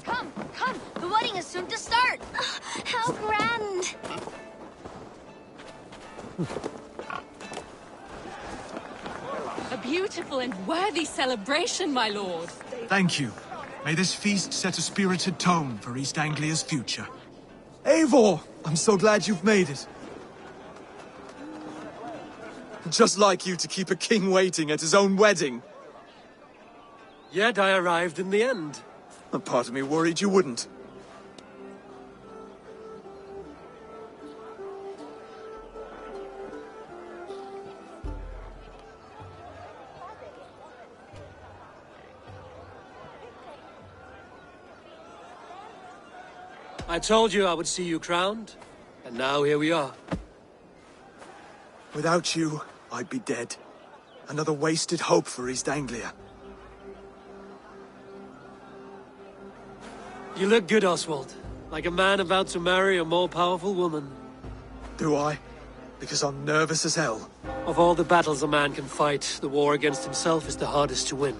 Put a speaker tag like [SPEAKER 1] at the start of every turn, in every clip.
[SPEAKER 1] Come, come! The wedding is soon to start! How grand!
[SPEAKER 2] A beautiful and worthy celebration, my lord.
[SPEAKER 3] Thank you. May this feast set a spirited tone for East Anglia's future. Eivor! I'm so glad you've made it. Just like you to keep a king waiting at his own wedding.
[SPEAKER 4] Yet I arrived in the end.
[SPEAKER 3] A part of me worried you wouldn't.
[SPEAKER 4] I told you I would see you crowned, and now here we are.
[SPEAKER 3] Without you, I'd be dead. Another wasted hope for East Anglia.
[SPEAKER 4] You look good, Oswald. Like a man about to marry a more powerful woman.
[SPEAKER 3] Do I? Because I'm nervous as hell.
[SPEAKER 4] Of all the battles a man can fight, the war against himself is the hardest to win.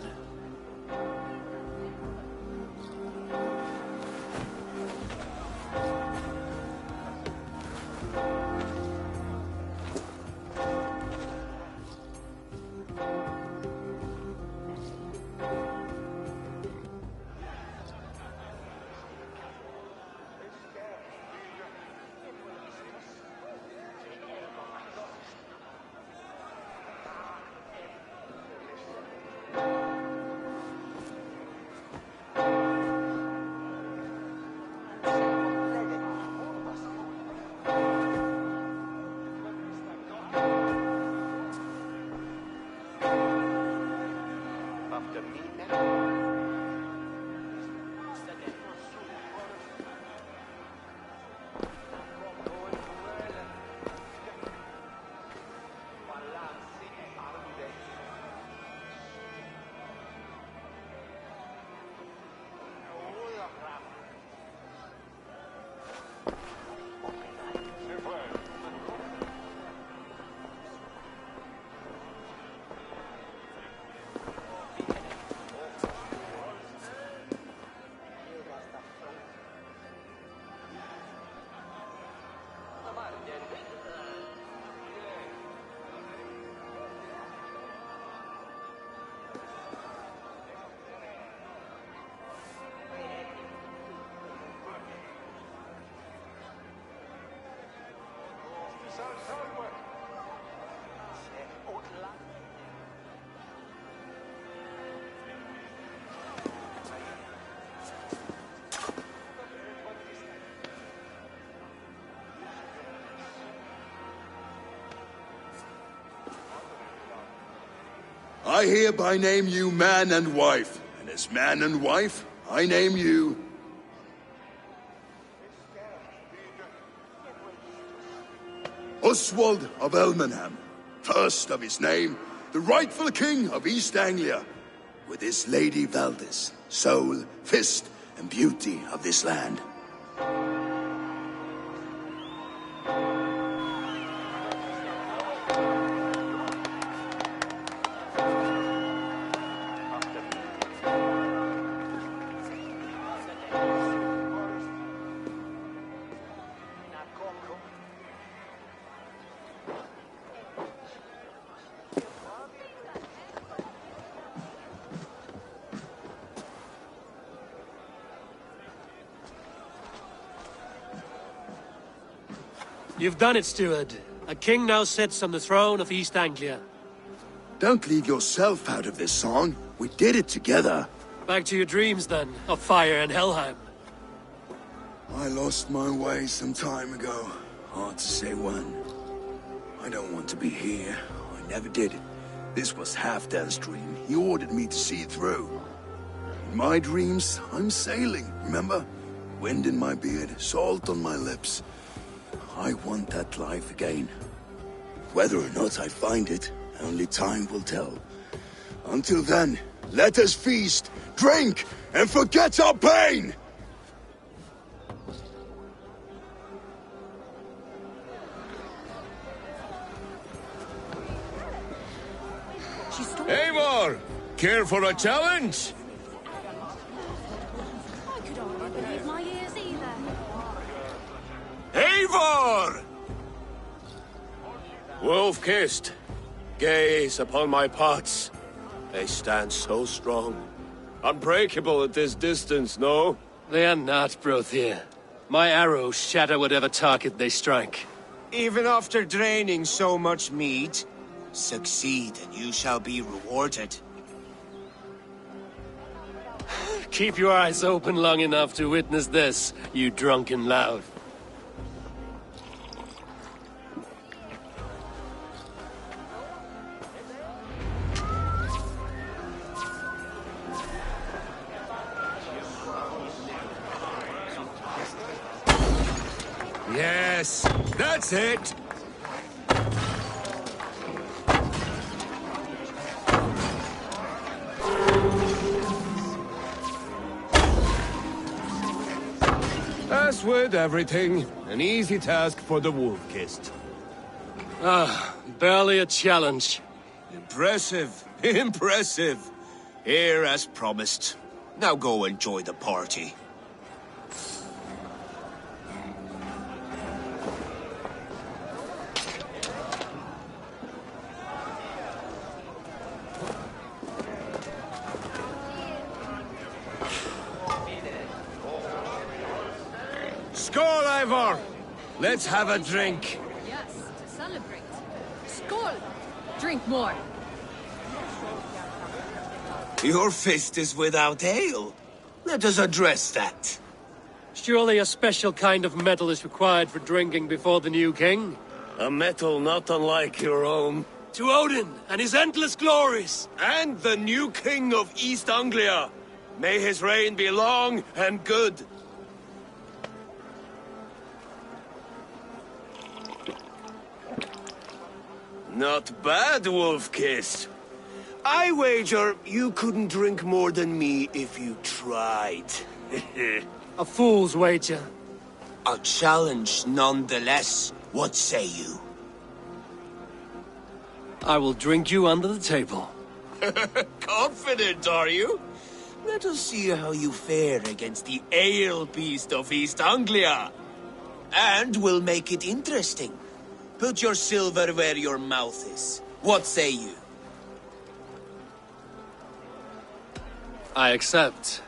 [SPEAKER 5] I hereby name you man and wife, and as man and wife, I name you... Oswald of Elmenham, first of his name, the rightful king of East Anglia, with his lady Valdis, soul, fist, and beauty of this land.
[SPEAKER 4] You've done it, steward. A king now sits on the throne of East Anglia.
[SPEAKER 5] Don't leave yourself out of this song. We did it together.
[SPEAKER 4] Back to your dreams, then, of fire and Helheim.
[SPEAKER 5] I lost my way some time ago. Hard to say when. I don't want to be here. I never did. This was Halfdan's dream. He ordered me to see it through. In my dreams, I'm sailing, remember? Wind in my beard, salt on my lips. I want that life again. Whether or not I find it, only time will tell. Until then, let us feast, drink, and forget our pain!
[SPEAKER 6] Eivor! Care for a challenge?
[SPEAKER 1] I could hardly believe my ears either.
[SPEAKER 6] Eivor! Wolf-kissed, gaze upon my pots. They stand so strong. Unbreakable at this distance, no?
[SPEAKER 4] They are not, Brothier. My arrows shatter whatever target they strike.
[SPEAKER 7] Even after draining so much meat, succeed and you shall be rewarded.
[SPEAKER 4] Keep your eyes open long enough to witness this, you drunken lout.
[SPEAKER 6] Yes, that's it! As with everything, an easy task for the wolf-kissed.
[SPEAKER 4] Barely a challenge.
[SPEAKER 7] Impressive, impressive. Here as promised. Now go enjoy the party.
[SPEAKER 6] Skål, Eivor! Let's have a drink.
[SPEAKER 2] Yes, to celebrate. Skål! Drink more.
[SPEAKER 7] Your fist is without ale. Let us address that.
[SPEAKER 4] Surely a special kind of metal is required for drinking before the new king?
[SPEAKER 6] A metal not unlike your own.
[SPEAKER 4] To Odin and his endless glories!
[SPEAKER 6] And the new king of East Anglia. May his reign be long and good. Not bad, Wolf-Kiss. I wager you couldn't drink more than me if you tried.
[SPEAKER 4] A fool's wager.
[SPEAKER 7] A challenge nonetheless. What say you?
[SPEAKER 4] I will drink you under the table.
[SPEAKER 7] Confident, are you? Let us see how you fare against the ale beast of East Anglia. And we'll make it interesting. Put your silver where your mouth is. What say you?
[SPEAKER 4] I accept.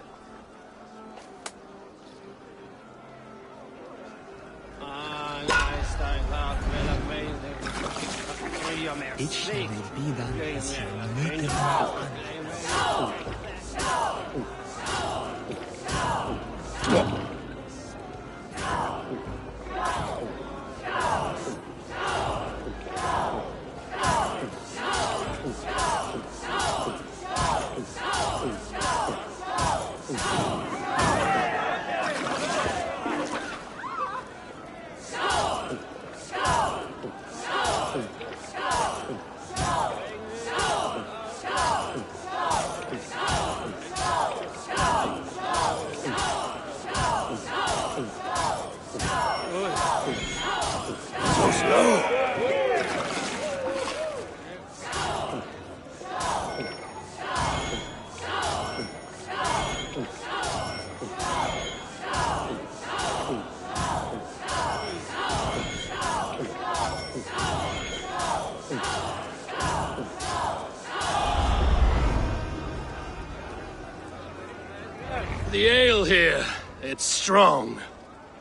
[SPEAKER 4] The ale here, it's strong.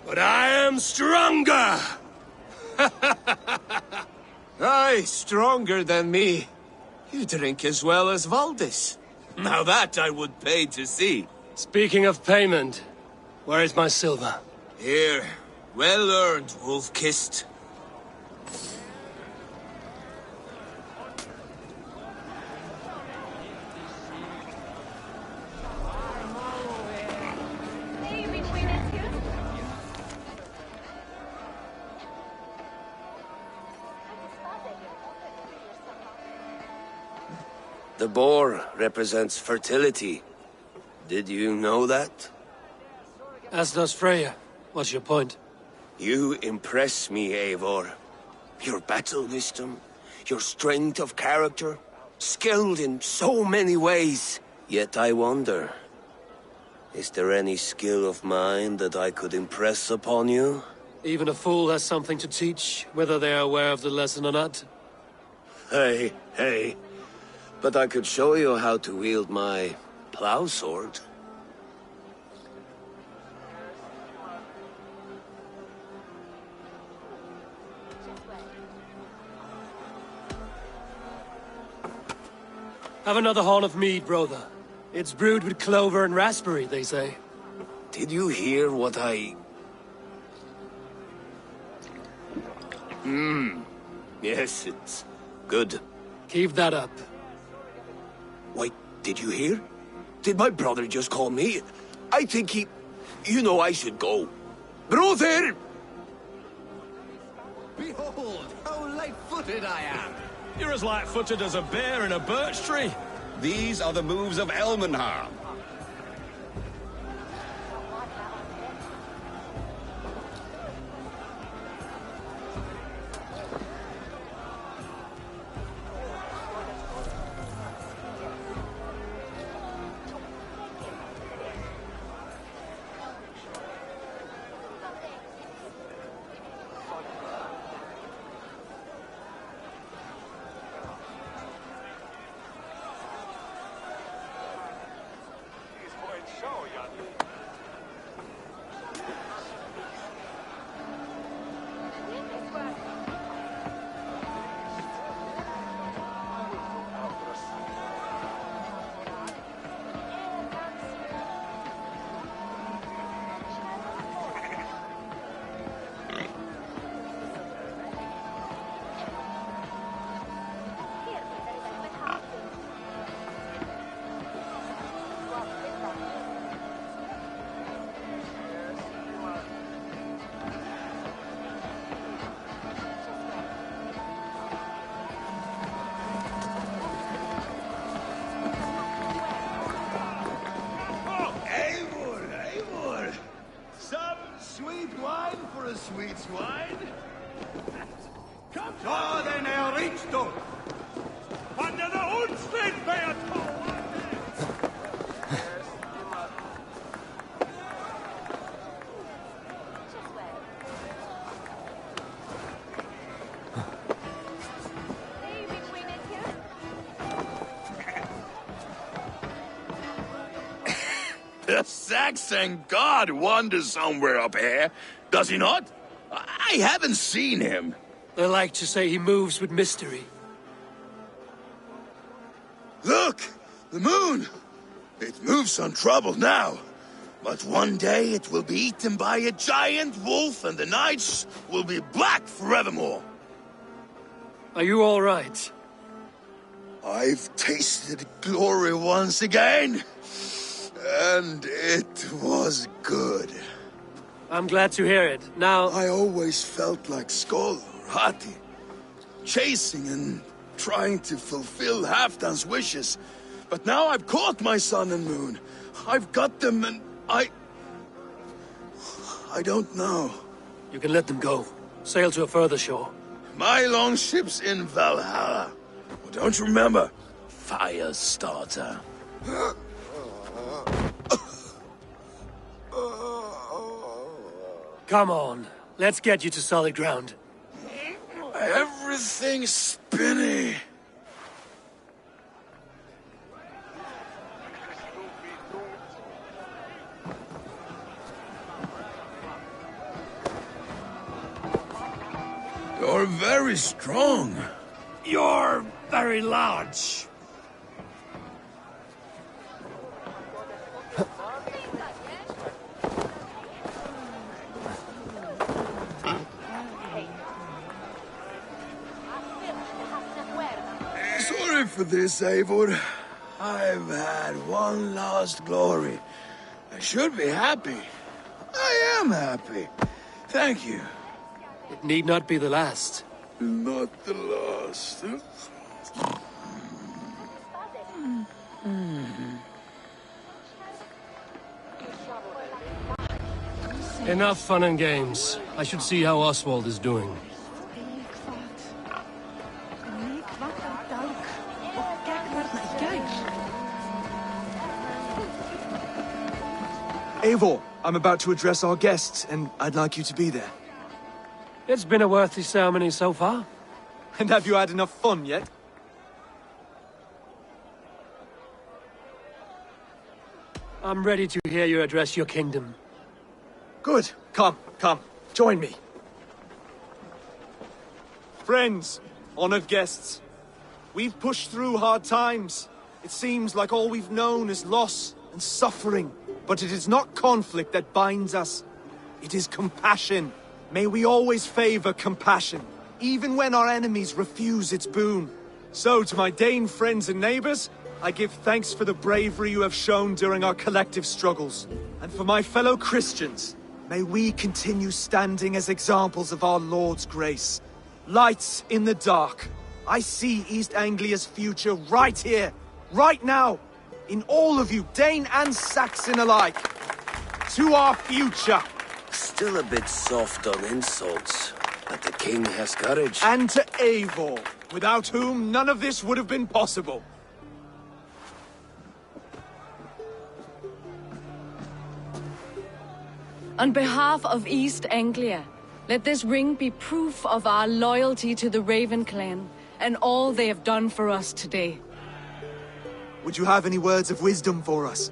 [SPEAKER 4] But I am stronger!
[SPEAKER 7] Aye, stronger than me. You drink as well as Valdis. Now that I would pay to see.
[SPEAKER 4] Speaking of payment, where is my silver?
[SPEAKER 7] Here, well earned, wolf-kissed.
[SPEAKER 6] The boar represents fertility. Did you know that?
[SPEAKER 4] As does Freya. What's your point?
[SPEAKER 6] You impress me, Eivor. Your battle wisdom, your strength of character, skilled in so many ways. Yet I wonder, is there any skill of mine that I could impress upon you?
[SPEAKER 4] Even a fool has something to teach, whether they are aware of the lesson or not.
[SPEAKER 6] Hey. But I could show you how to wield my plow sword.
[SPEAKER 4] Have another horn of mead, brother. It's brewed with clover and raspberry, they say.
[SPEAKER 6] Did you hear what I... Yes, it's good.
[SPEAKER 4] Keep that up.
[SPEAKER 6] Wait, did you hear? Did my brother just call me? I think he... You know I should go. Brother!
[SPEAKER 8] Behold, how light-footed I am!
[SPEAKER 9] You're as light-footed as a bear in a birch tree.
[SPEAKER 8] These are the moves of Elmenhar.
[SPEAKER 5] Sweet swine. Come on, then I'll reach to. Under the Unstead Bear. The Saxon god wanders somewhere up here, does he not? I haven't seen him.
[SPEAKER 4] They like to say he moves with mystery.
[SPEAKER 5] Look! The moon! It moves untroubled now. But one day it will be eaten by a giant wolf and the nights will be black forevermore.
[SPEAKER 4] Are you all right?
[SPEAKER 5] I've tasted glory once again. And it was good.
[SPEAKER 4] I'm glad to hear it. Now...
[SPEAKER 5] I always felt like Skoll or Hati, chasing and trying to fulfill Halfdan's wishes. But now I've caught my sun and moon. I've got them and I don't know.
[SPEAKER 4] You can let them go. Sail to a further shore.
[SPEAKER 5] My longship's in Valhalla. Well, don't you remember? Firestarter.
[SPEAKER 4] Come on. Let's get you to solid ground.
[SPEAKER 5] Everything's spinny. You're very strong.
[SPEAKER 4] You're very large.
[SPEAKER 5] Sorry for this, Eivor. I've had one last glory. I should be happy. I am happy. Thank you.
[SPEAKER 4] It need not be the last.
[SPEAKER 5] Not the last.
[SPEAKER 4] Enough fun and games. I should see how Oswald is doing.
[SPEAKER 3] Eivor, I'm about to address our guests, and I'd like you to be there.
[SPEAKER 4] It's been a worthy ceremony so far.
[SPEAKER 3] And have you had enough fun yet?
[SPEAKER 4] I'm ready to hear you address your kingdom.
[SPEAKER 3] Good. Come, join me. Friends, honored guests, we've pushed through hard times. It seems like all we've known is loss and suffering. But it is not conflict that binds us. It is compassion. May we always favor compassion, even when our enemies refuse its boon. So, to my Dane friends and neighbors, I give thanks for the bravery you have shown during our collective struggles. And for my fellow Christians, may we continue standing as examples of our Lord's grace. Lights in the dark. I see East Anglia's future right here, right now. In all of you, Dane and Saxon alike. To our future.
[SPEAKER 6] Still a bit soft on insults, but the king has courage.
[SPEAKER 3] And to Eivor, without whom none of this would have been possible.
[SPEAKER 2] On behalf of East Anglia, let this ring be proof of our loyalty to the Raven clan and all they have done for us today.
[SPEAKER 3] Would you have any words of wisdom for us?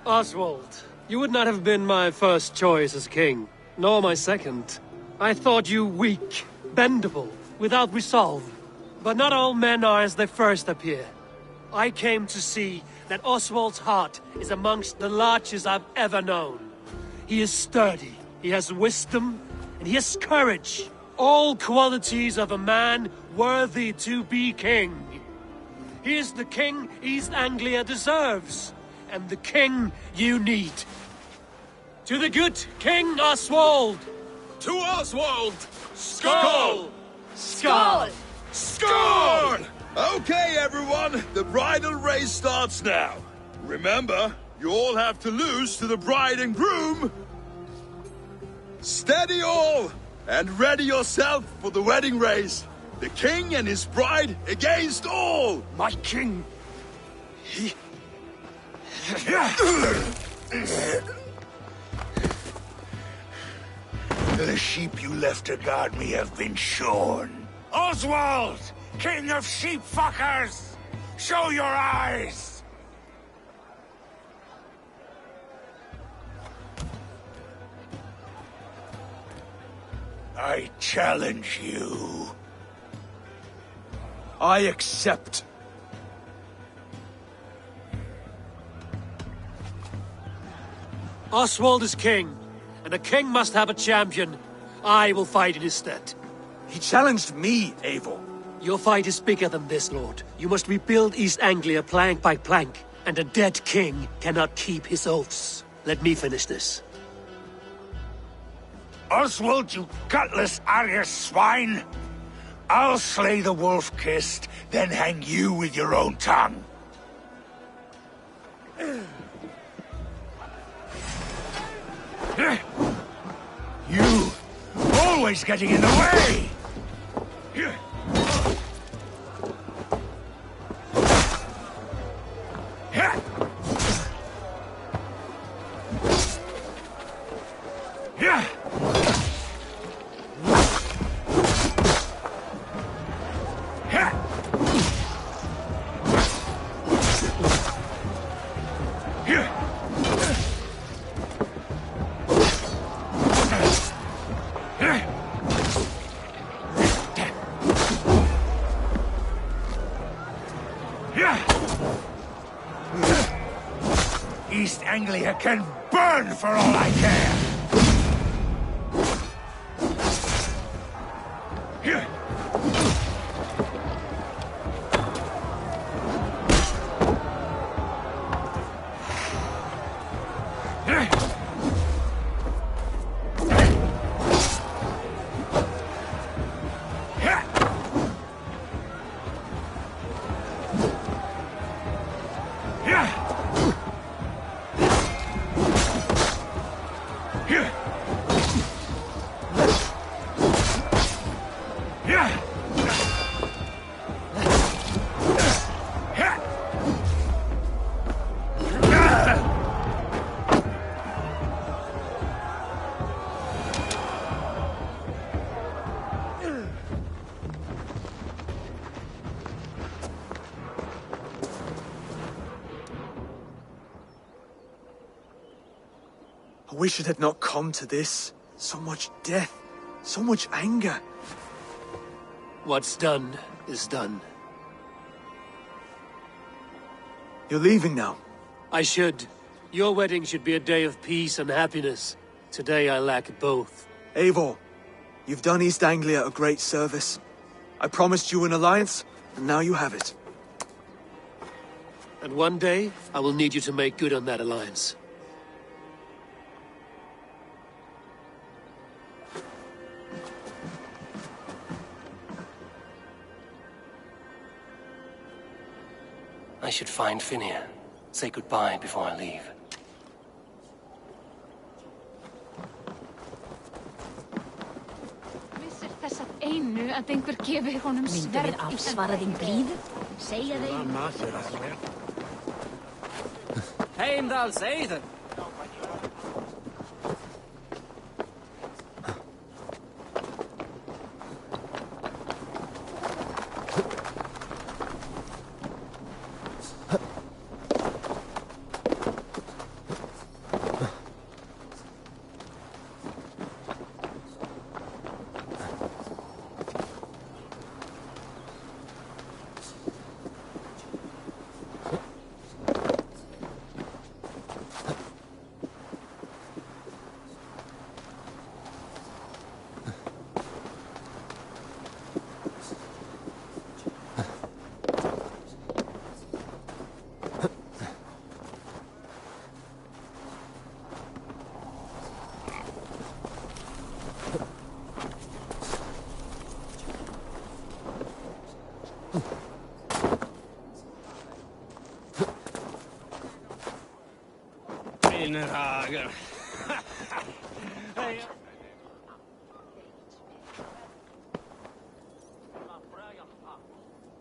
[SPEAKER 4] Oswald, you would not have been my first choice as king, nor my second. I thought you weak, bendable, without resolve. But not all men are as they first appear. I came to see that Oswald's heart is amongst the largest I've ever known. He is sturdy, he has wisdom, and he has courage. All qualities of a man worthy to be king. He is the king East Anglia deserves, and the king you need. To the good King Oswald!
[SPEAKER 8] To Oswald!
[SPEAKER 4] Skull!
[SPEAKER 2] Skull!
[SPEAKER 8] Score! Okay, everyone, the bridal race starts now. Remember, you all have to lose to the bride and groom. Steady all, and ready yourself for the wedding race. The king and his bride against all.
[SPEAKER 3] My king! He...
[SPEAKER 5] The sheep you left to guard me have been shorn. Oswald! King of sheep fuckers! Show your eyes! I challenge you.
[SPEAKER 3] I accept.
[SPEAKER 4] Oswald is king, and a king must have a champion. I will fight in his stead.
[SPEAKER 3] He challenged me, Eivor.
[SPEAKER 4] Your fight is bigger than this, Lord. You must rebuild East Anglia plank by plank, and a dead king cannot keep his oaths. Let me finish this.
[SPEAKER 5] Oswald, you gutless Arya swine! I'll slay the wolf-kissed, then hang you with your own tongue. You! Always getting in the way! East Anglia can burn for all I care!
[SPEAKER 3] I wish it had not come to this. So much death, so much anger.
[SPEAKER 4] What's done is done.
[SPEAKER 3] You're leaving now.
[SPEAKER 4] I should. Your wedding should be a day of peace and happiness. Today I lack both.
[SPEAKER 3] Eivor, you've done East Anglia a great service. I promised you an alliance, and now you have it.
[SPEAKER 4] And one day, I will need you to make good on that alliance. I should find Finnear. Say goodbye before I leave.
[SPEAKER 10] Vissir þess að einu að einhver gefi honum sverð í
[SPEAKER 1] Afsvara þín blíðu. Segja þeim.
[SPEAKER 11] Heimdall, Seithen!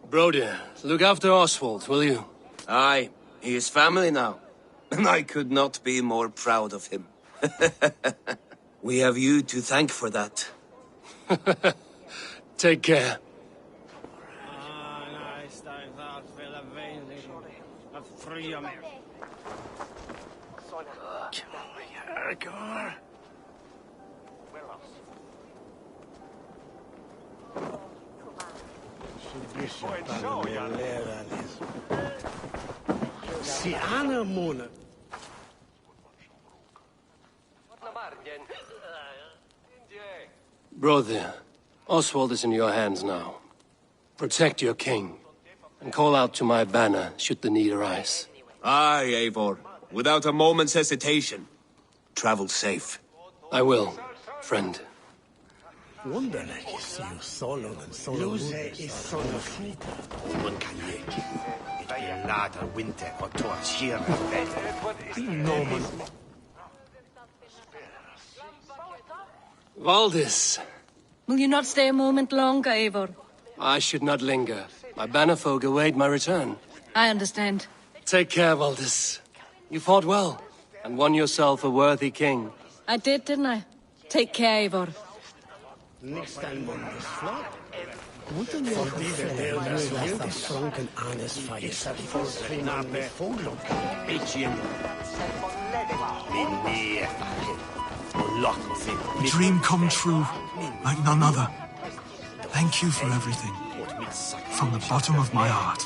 [SPEAKER 4] Brody, look after Oswald, will you?
[SPEAKER 6] Aye, he is family now. And I could not be more proud of him. We have you to thank for that.
[SPEAKER 4] Take care. Brother, Oswald is in your hands now. Protect your king, and call out to my banner should the need arise.
[SPEAKER 6] Aye, Eivor. Without a moment's hesitation. Travel safe.
[SPEAKER 4] I will, friend. Valdis.
[SPEAKER 2] Will you not stay a moment longer, Eivor?
[SPEAKER 4] I should not linger. My banner folk await my return.
[SPEAKER 2] I understand.
[SPEAKER 4] Take care, Valdis. You fought well, and won yourself a worthy king.
[SPEAKER 2] I did, didn't I? Take care, Eivor.
[SPEAKER 12] A dream come true, like none other. Thank you for everything, from the bottom of my heart.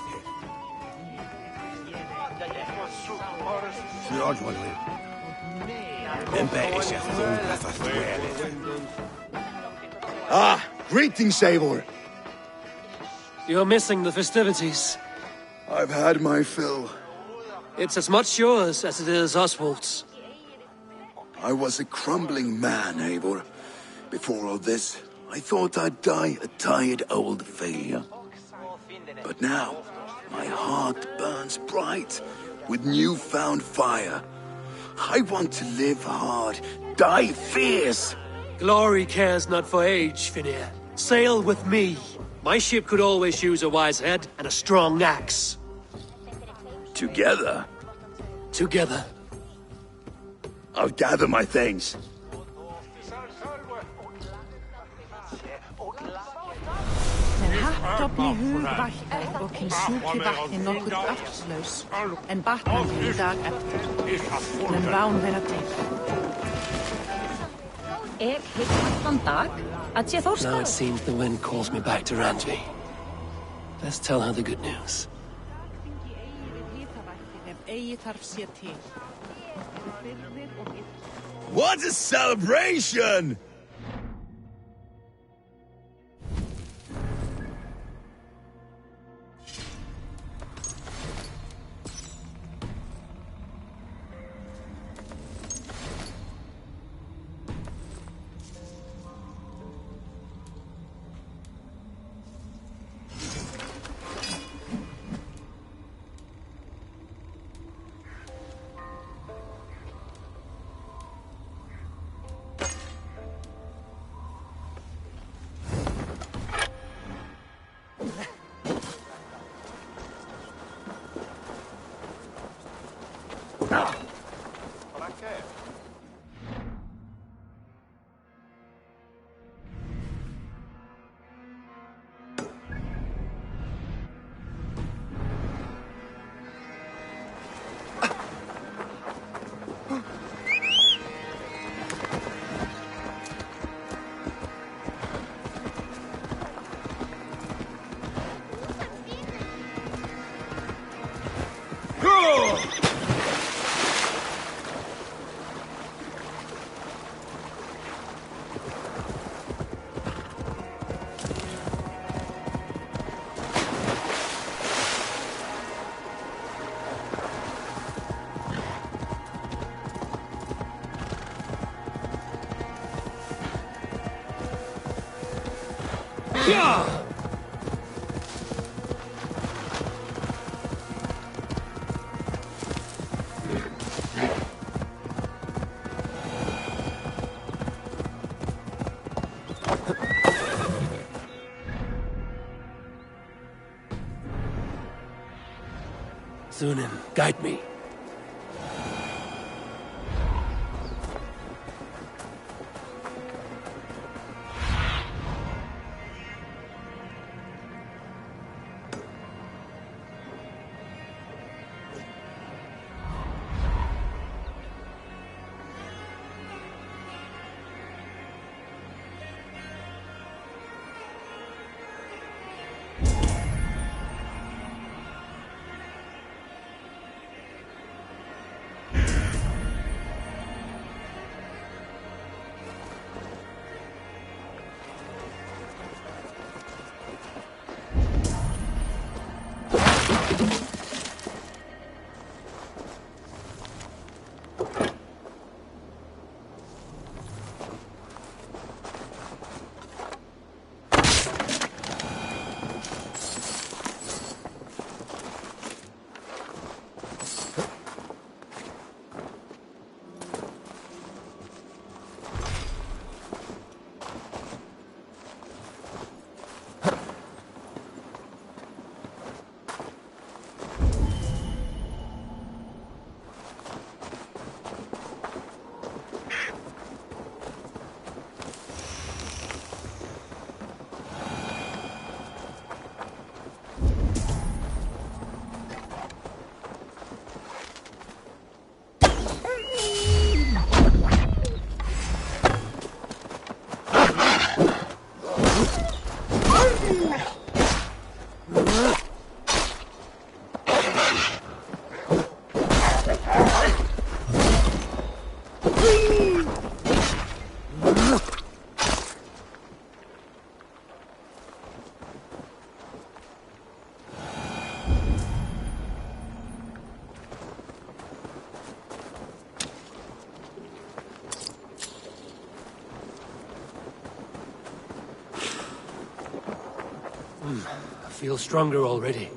[SPEAKER 5] Ah, greetings, Eivor.
[SPEAKER 4] You're missing the festivities.
[SPEAKER 5] I've had my fill.
[SPEAKER 4] It's as much yours as it is Oswald's.
[SPEAKER 5] I was a crumbling man, Eivor. Before all this, I thought I'd die a tired old failure. But now, my heart burns bright with newfound fire. I want to live hard, die fierce.
[SPEAKER 4] Glory cares not for age, Finnear. Sail with me. My ship could always use a wise head and a strong axe.
[SPEAKER 5] Together?
[SPEAKER 4] Together.
[SPEAKER 5] I'll gather my things.
[SPEAKER 13] Dofni hugvættir og kyn sjúkli vatni nokkur afslaus, en batnandi í dag eftir, mun rán vera til.
[SPEAKER 4] Now it seems the wind calls me back to Randvi. Let's tell her the good news.
[SPEAKER 8] What a celebration!
[SPEAKER 4] Zunin, guide me. I feel stronger already.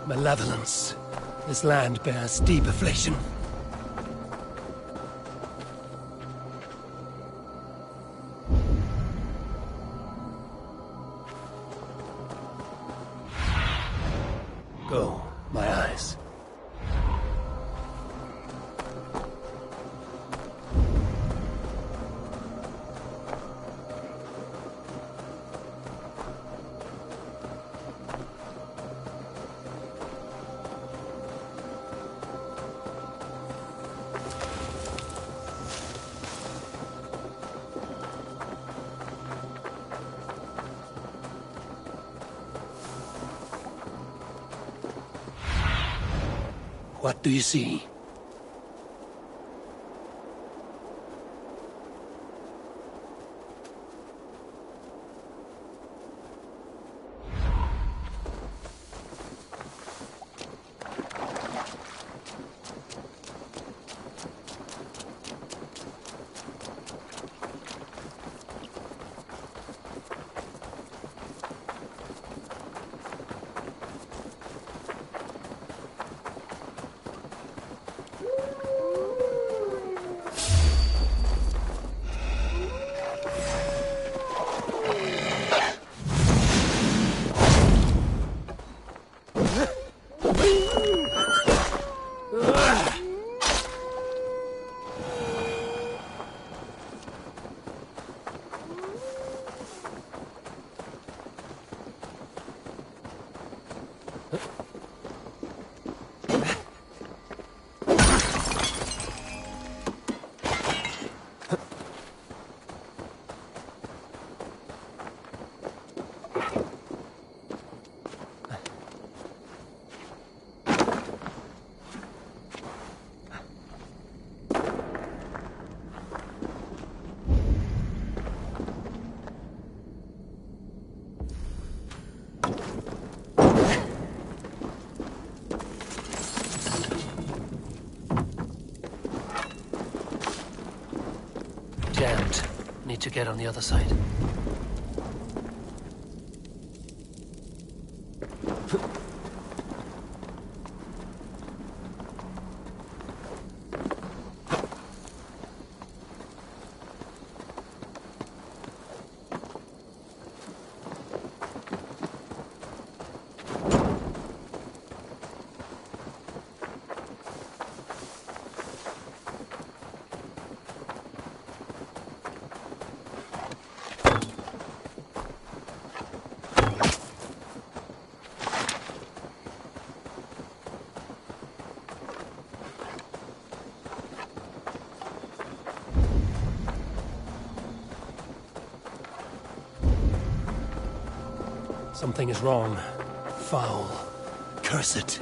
[SPEAKER 4] Malevolence. This land bears deep affliction. Go, my eyes. What do you see? Jammed. Need to get on the other side. Something is wrong. Foul. Curse it.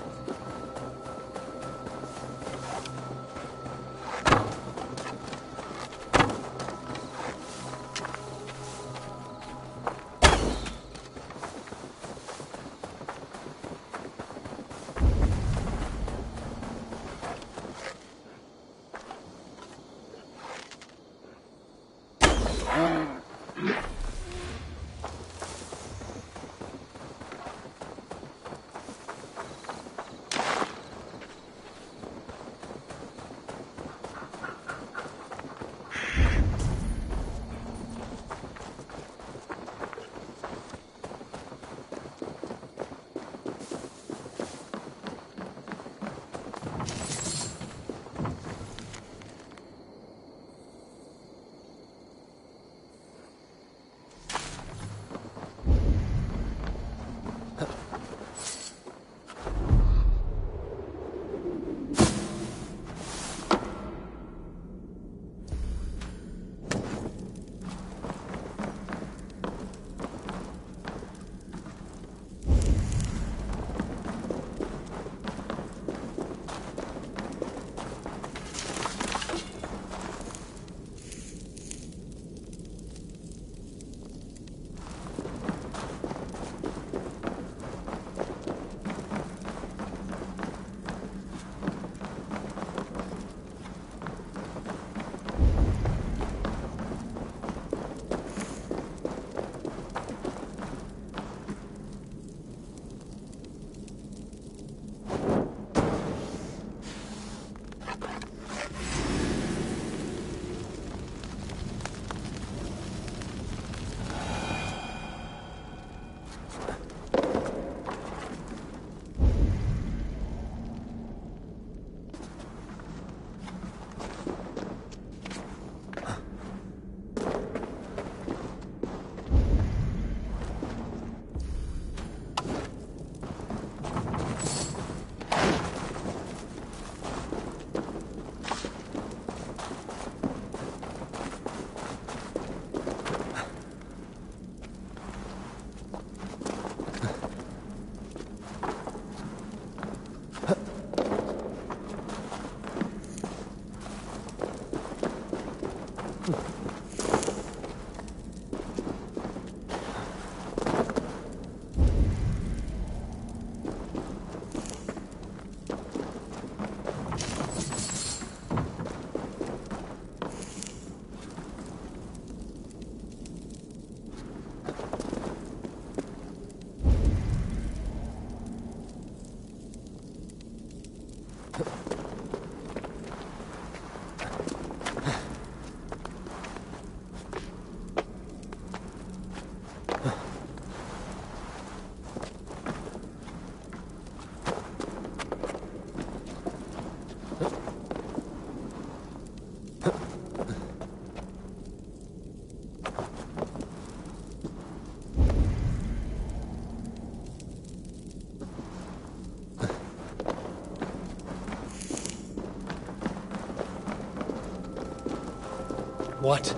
[SPEAKER 4] What?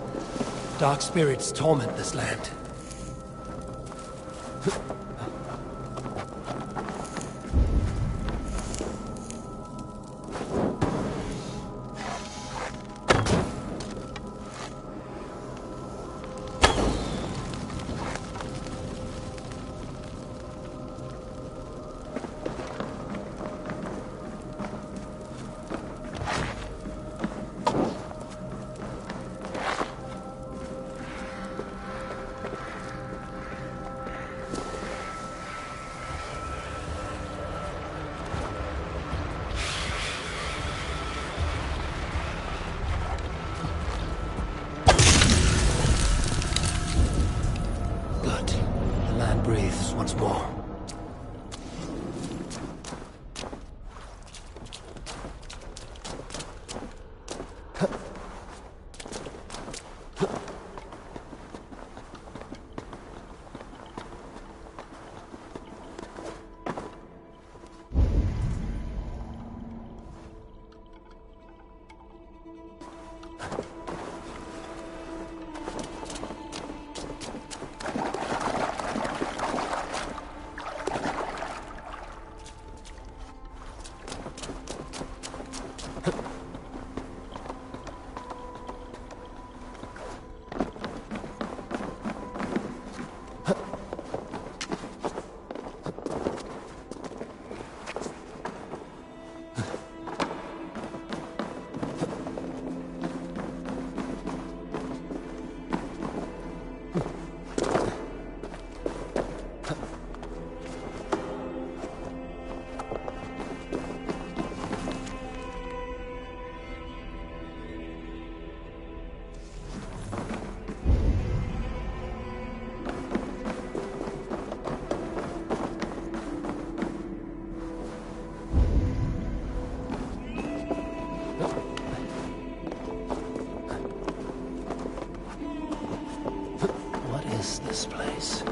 [SPEAKER 4] Dark spirits torment this land. Breathes once more. This place.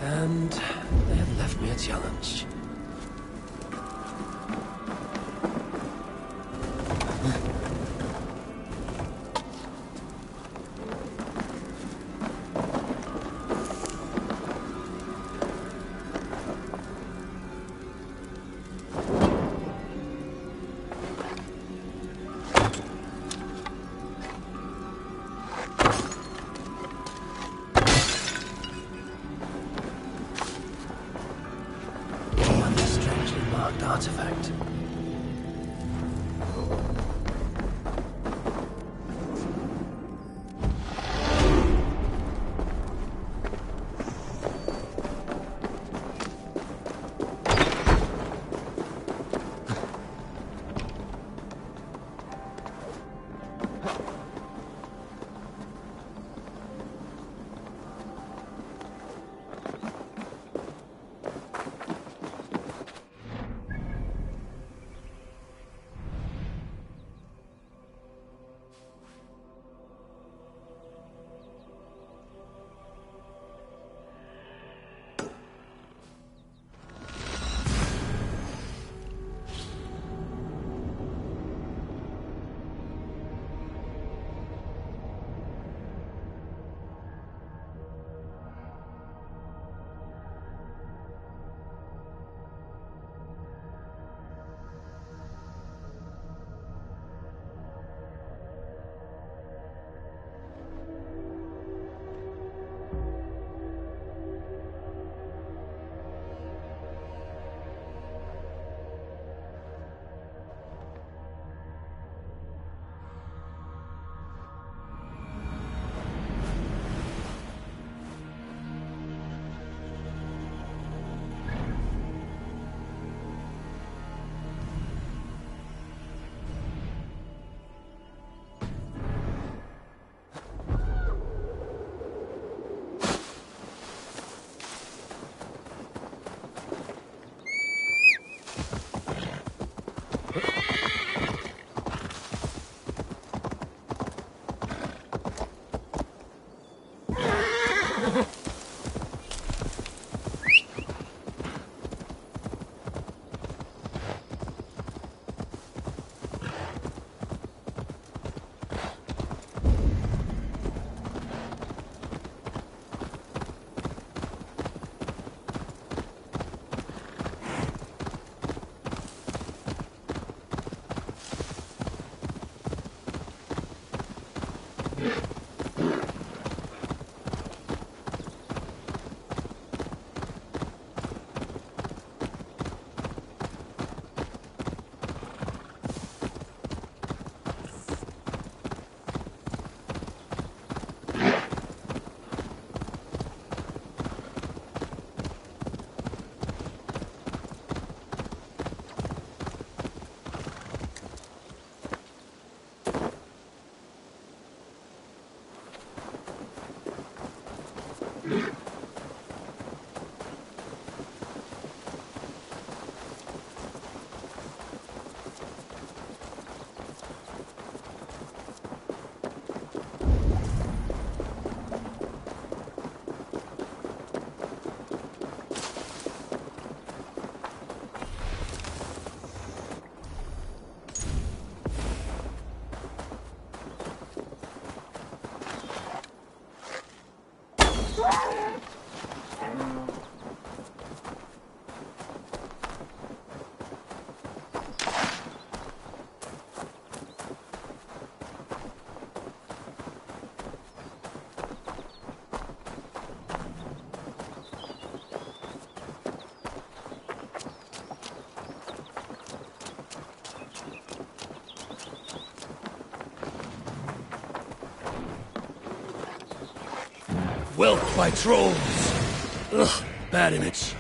[SPEAKER 4] And they have left me a challenge.
[SPEAKER 14] artifact.
[SPEAKER 15] Whelped by trolls. Ugh, bad image.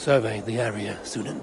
[SPEAKER 15] survey the area, Sunan.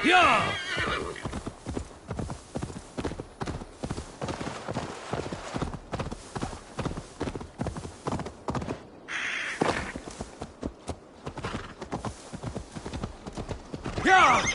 [SPEAKER 15] Yeah!
[SPEAKER 8] Yeah!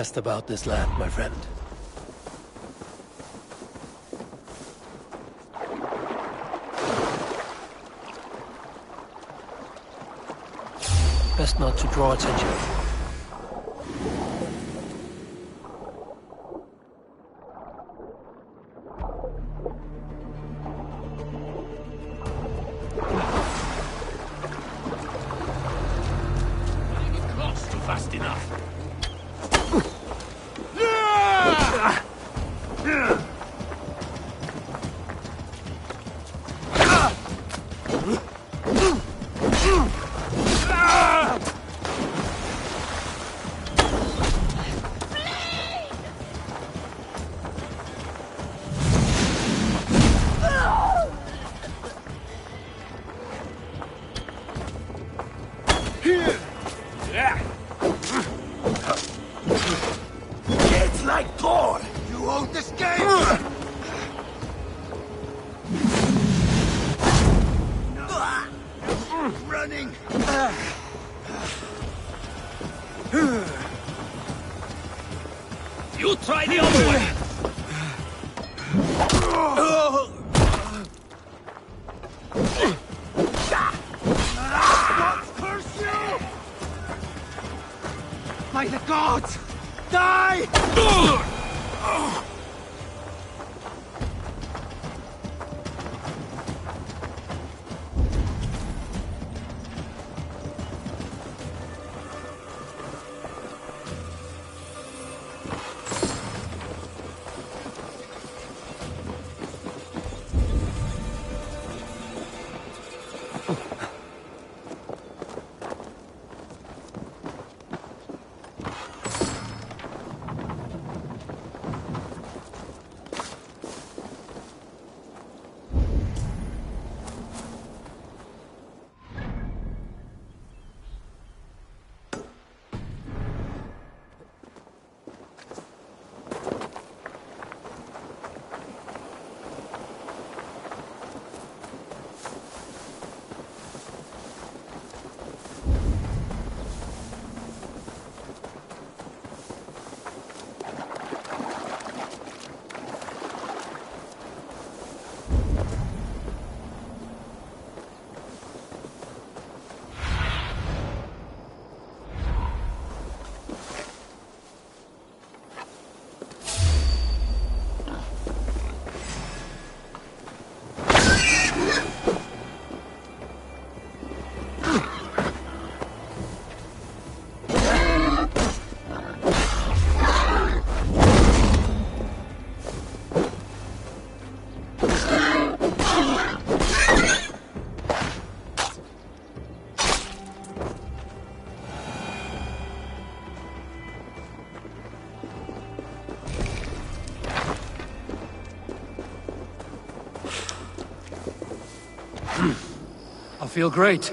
[SPEAKER 15] asked about this land, my friend. Best not to draw attention.
[SPEAKER 9] Fast enough.
[SPEAKER 5] It's like Thor! You won't escape! Running!
[SPEAKER 9] You try the other way!
[SPEAKER 3] Curse you! By the gods! Die!
[SPEAKER 15] I feel great.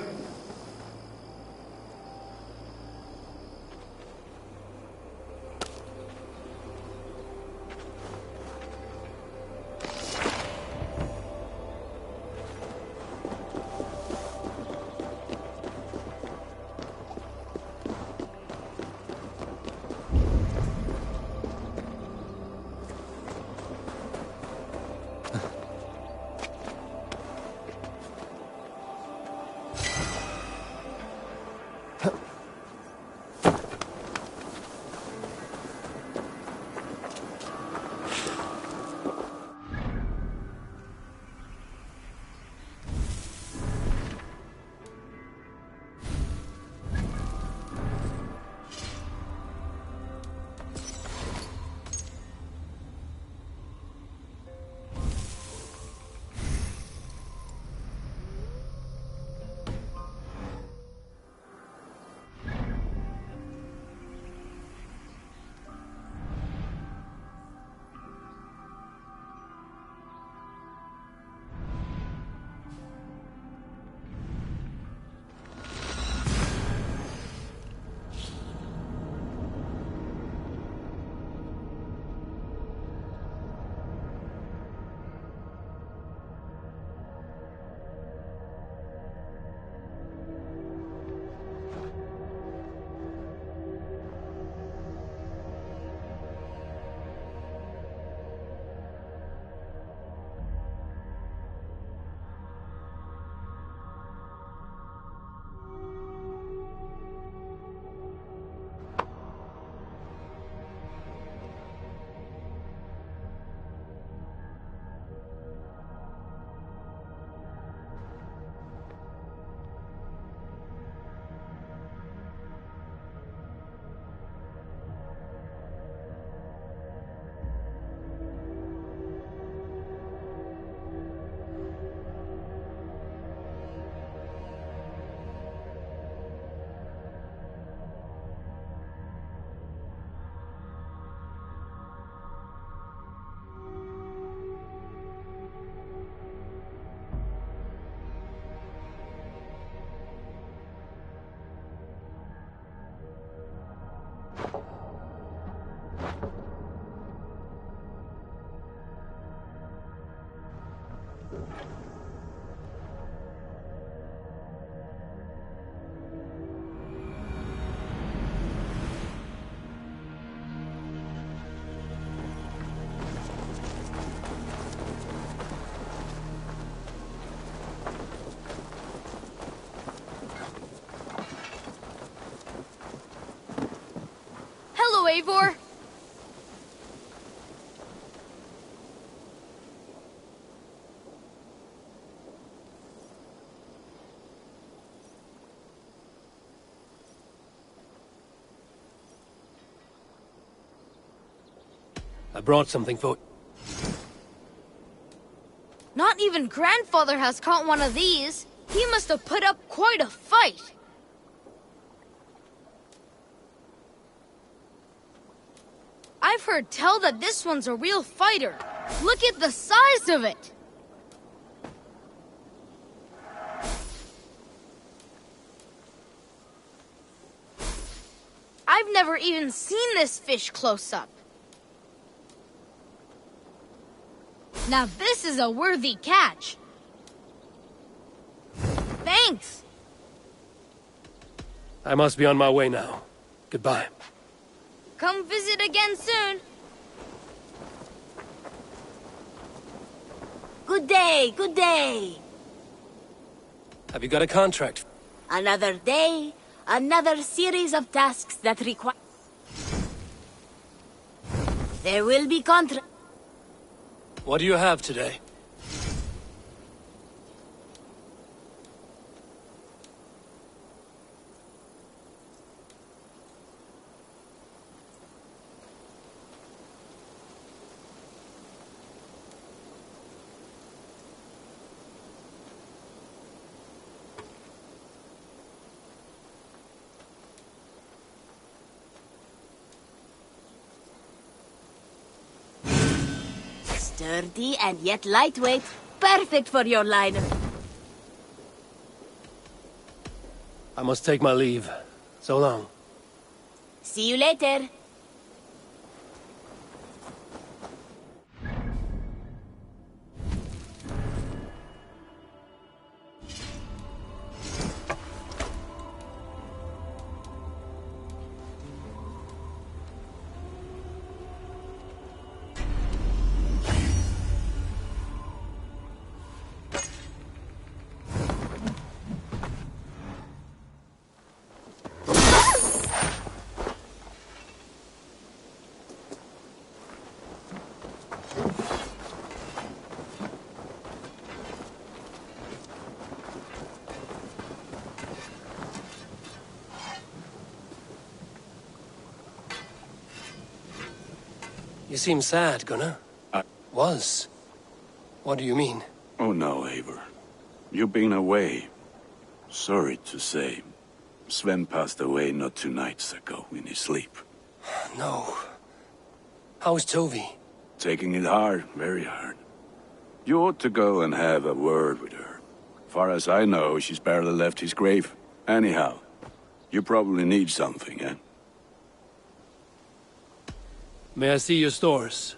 [SPEAKER 1] Hello, Eivor.
[SPEAKER 15] I brought something for...
[SPEAKER 1] Not even grandfather has caught one of these. He must have put up quite a fight. I've heard tell that this one's a real fighter. Look at the size of it. I've never even seen this fish close up. Now this is a worthy catch. Thanks.
[SPEAKER 15] I must be on my way now. Goodbye.
[SPEAKER 1] Come visit again soon.
[SPEAKER 14] Good day, good day.
[SPEAKER 15] Have you got a contract?
[SPEAKER 14] Another day, another series of tasks that require... There will be
[SPEAKER 15] What do you have today?
[SPEAKER 14] Sturdy and yet lightweight. Perfect for your liner.
[SPEAKER 15] I must take my leave. So long.
[SPEAKER 14] See you later.
[SPEAKER 15] You seem sad, Gunnar. Was. What do you mean?
[SPEAKER 16] Oh no, Eivor. You've been away. Sorry to say. Sven passed away not 2 nights ago in his sleep.
[SPEAKER 15] No. How's Tovi?
[SPEAKER 16] Taking it hard, very hard. You ought to go and have a word with her. Far as I know, she's barely left his grave. Anyhow, you probably need something, eh?
[SPEAKER 15] May I see your stores?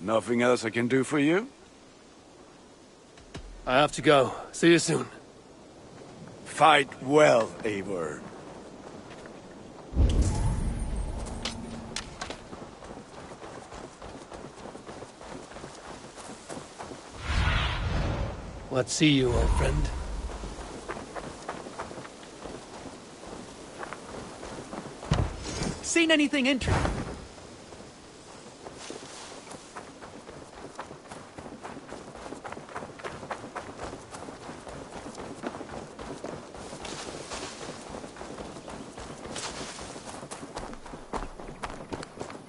[SPEAKER 16] Nothing else I can do for you?
[SPEAKER 15] I have to go. See you soon.
[SPEAKER 16] Fight well, Eivor.
[SPEAKER 15] What see you, old friend?
[SPEAKER 11] Seen anything interesting?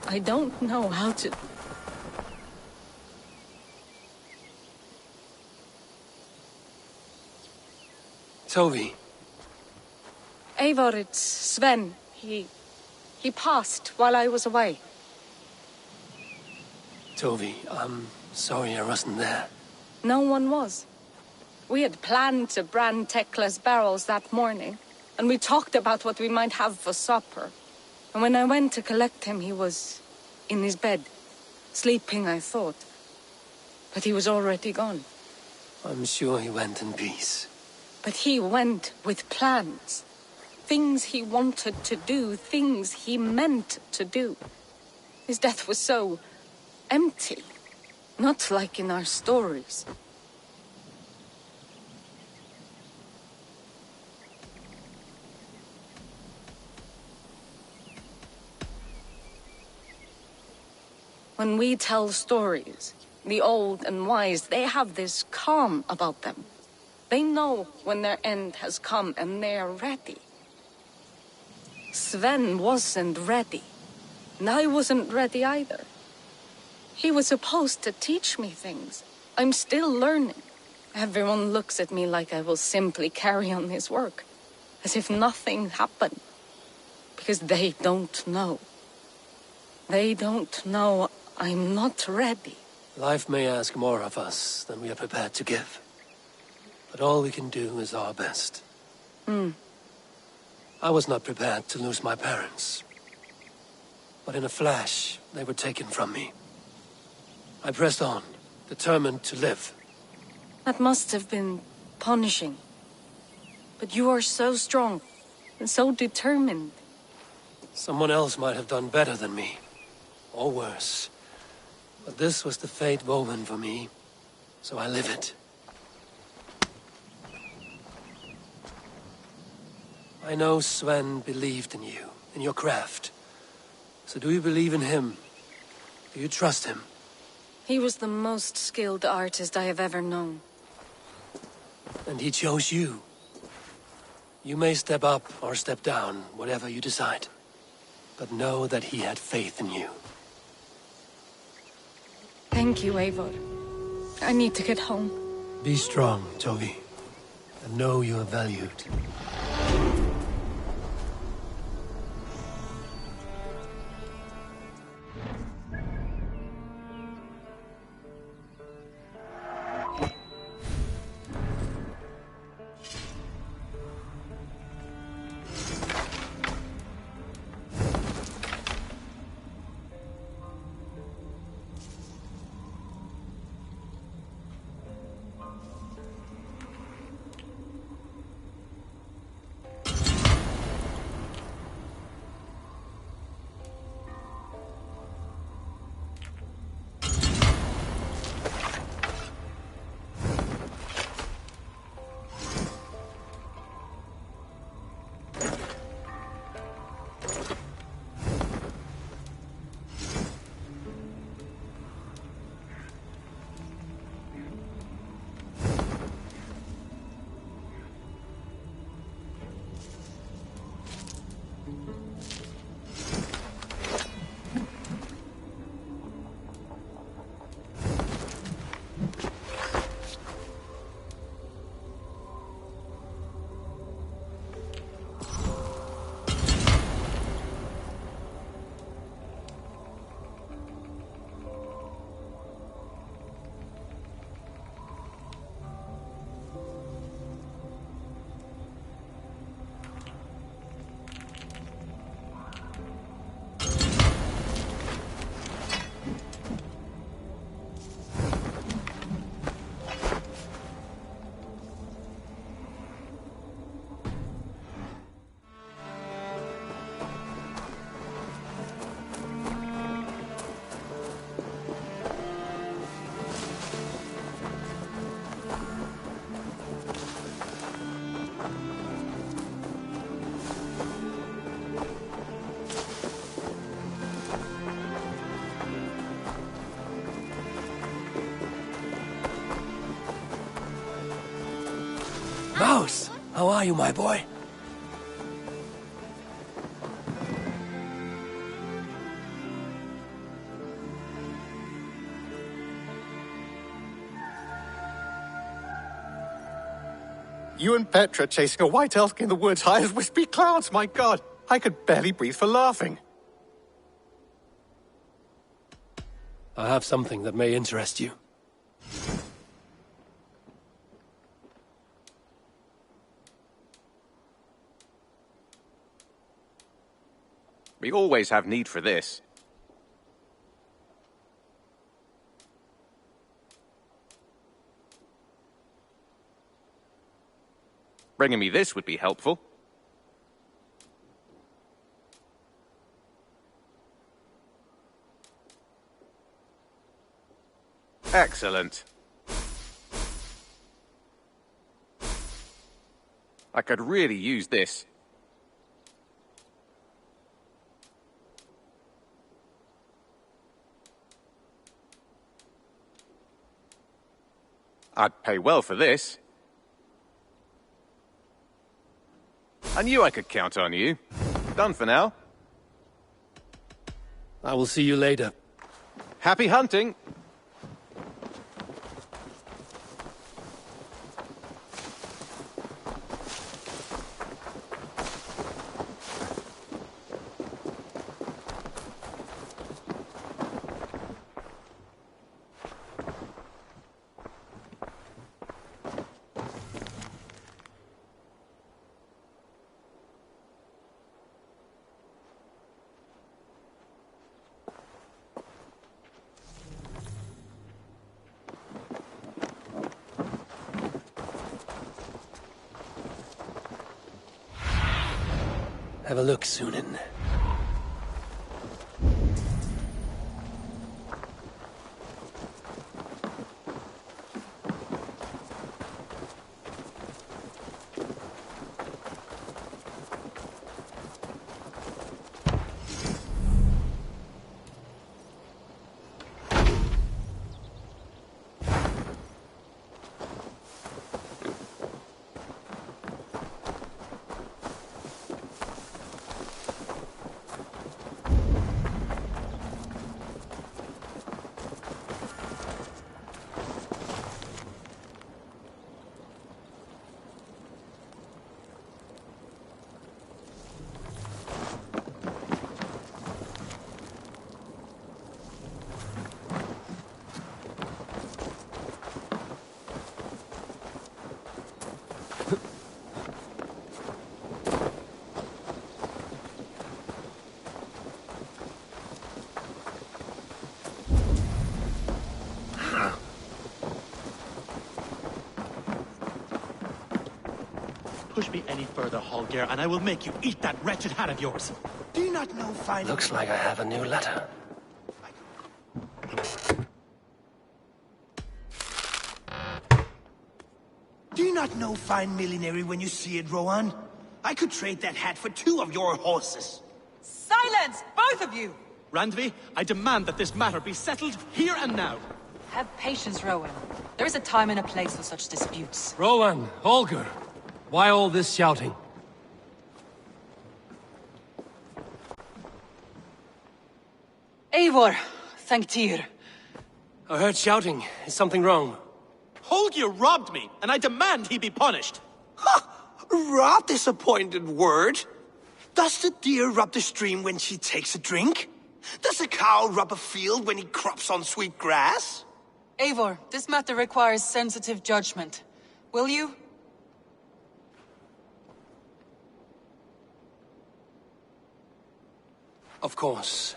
[SPEAKER 2] I don't know how to...
[SPEAKER 15] Tovi.
[SPEAKER 2] Eivor, it's Sven. He passed while I was away.
[SPEAKER 15] Tovi, I'm sorry I wasn't there.
[SPEAKER 2] No one was. We had planned to brand Tekla's barrels that morning, and we talked about what we might have for supper. And when I went to collect him, he was in his bed. Sleeping, I thought. But he was already gone.
[SPEAKER 15] I'm sure he went in peace.
[SPEAKER 2] But he went with plans. Things he wanted to do, things he meant to do. His death was so empty. Not like in our stories. When we tell stories, the old and wise, they have this calm about them. They know when their end has come and they're ready. Sven wasn't ready. And I wasn't ready either. He was supposed to teach me things. I'm still learning. Everyone looks at me like I will simply carry on his work. As if nothing happened. Because they don't know. They don't know I'm not ready.
[SPEAKER 15] Life may ask more of us than we are prepared to give. But all we can do is our best. I was not prepared to lose my parents. But in a flash, they were taken from me. I pressed on, determined to live.
[SPEAKER 2] That must have been punishing. But you are so strong and so determined.
[SPEAKER 15] Someone else might have done better than me. Or worse. But this was the fate woven for me, so I live it. I know Sven believed in you, in your craft. So do you believe in him? Do you trust him?
[SPEAKER 2] He was the most skilled artist I have ever known.
[SPEAKER 15] And he chose you. You may step up or step down, whatever you decide. But know that he had faith in you.
[SPEAKER 2] Thank you, Eivor. I need to get home.
[SPEAKER 15] Be strong, Tovi. And know you are valued. How are you, my boy?
[SPEAKER 17] You and Petra chasing a white elk in the woods high as wispy clouds, my god! I could barely breathe for laughing.
[SPEAKER 15] I have something that may interest you.
[SPEAKER 18] We always have need for this. Bringing me this would be helpful. Excellent. I could really use this. I'd pay well for this. I knew I could count on you. Done for now.
[SPEAKER 15] I will see you later.
[SPEAKER 18] Happy hunting!
[SPEAKER 15] Have a look, Sunan.
[SPEAKER 9] Push me any further, Holger, and I will make you eat that wretched hat of yours.
[SPEAKER 19] Do you not know fine...
[SPEAKER 15] Looks like I have a new letter.
[SPEAKER 19] Do you not know fine millinery when you see it, Rowan? I could trade that hat for 2 of your horses.
[SPEAKER 20] Silence, both of you!
[SPEAKER 9] Randvi, I demand that this matter be settled here and now.
[SPEAKER 20] Have patience, Rowan. There is a time and a place for such disputes.
[SPEAKER 15] Rowan, Holger, why all this shouting?
[SPEAKER 20] Eivor, thank Tyr.
[SPEAKER 15] I heard shouting. Is something wrong?
[SPEAKER 9] Holger robbed me, and I demand he be punished.
[SPEAKER 19] Robbed is a pointed word. Does the deer rub the stream when she takes a drink? Does a cow rub a field when he crops on sweet grass?
[SPEAKER 20] Eivor, this matter requires sensitive judgment. Will you?
[SPEAKER 15] Of course.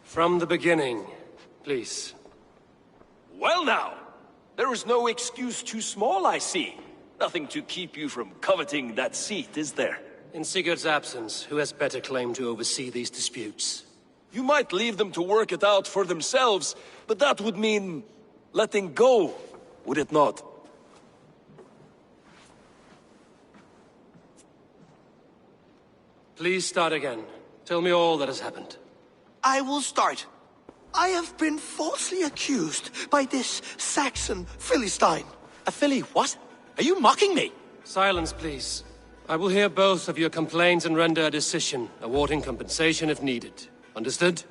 [SPEAKER 15] From the beginning, please.
[SPEAKER 7] Well now, there is no excuse too small, I see. Nothing to keep you from coveting that seat, is there?
[SPEAKER 15] In Sigurd's absence, who has better claim to oversee these disputes?
[SPEAKER 7] You might leave them to work it out for themselves, but that would mean letting go, would it not?
[SPEAKER 15] Please start again. Tell me all that has happened.
[SPEAKER 19] I will start. I have been falsely accused by this Saxon Philistine.
[SPEAKER 9] A Philly what? Are you mocking me?
[SPEAKER 15] Silence, please. I will hear both of your complaints and render a decision, awarding compensation if needed. Understood?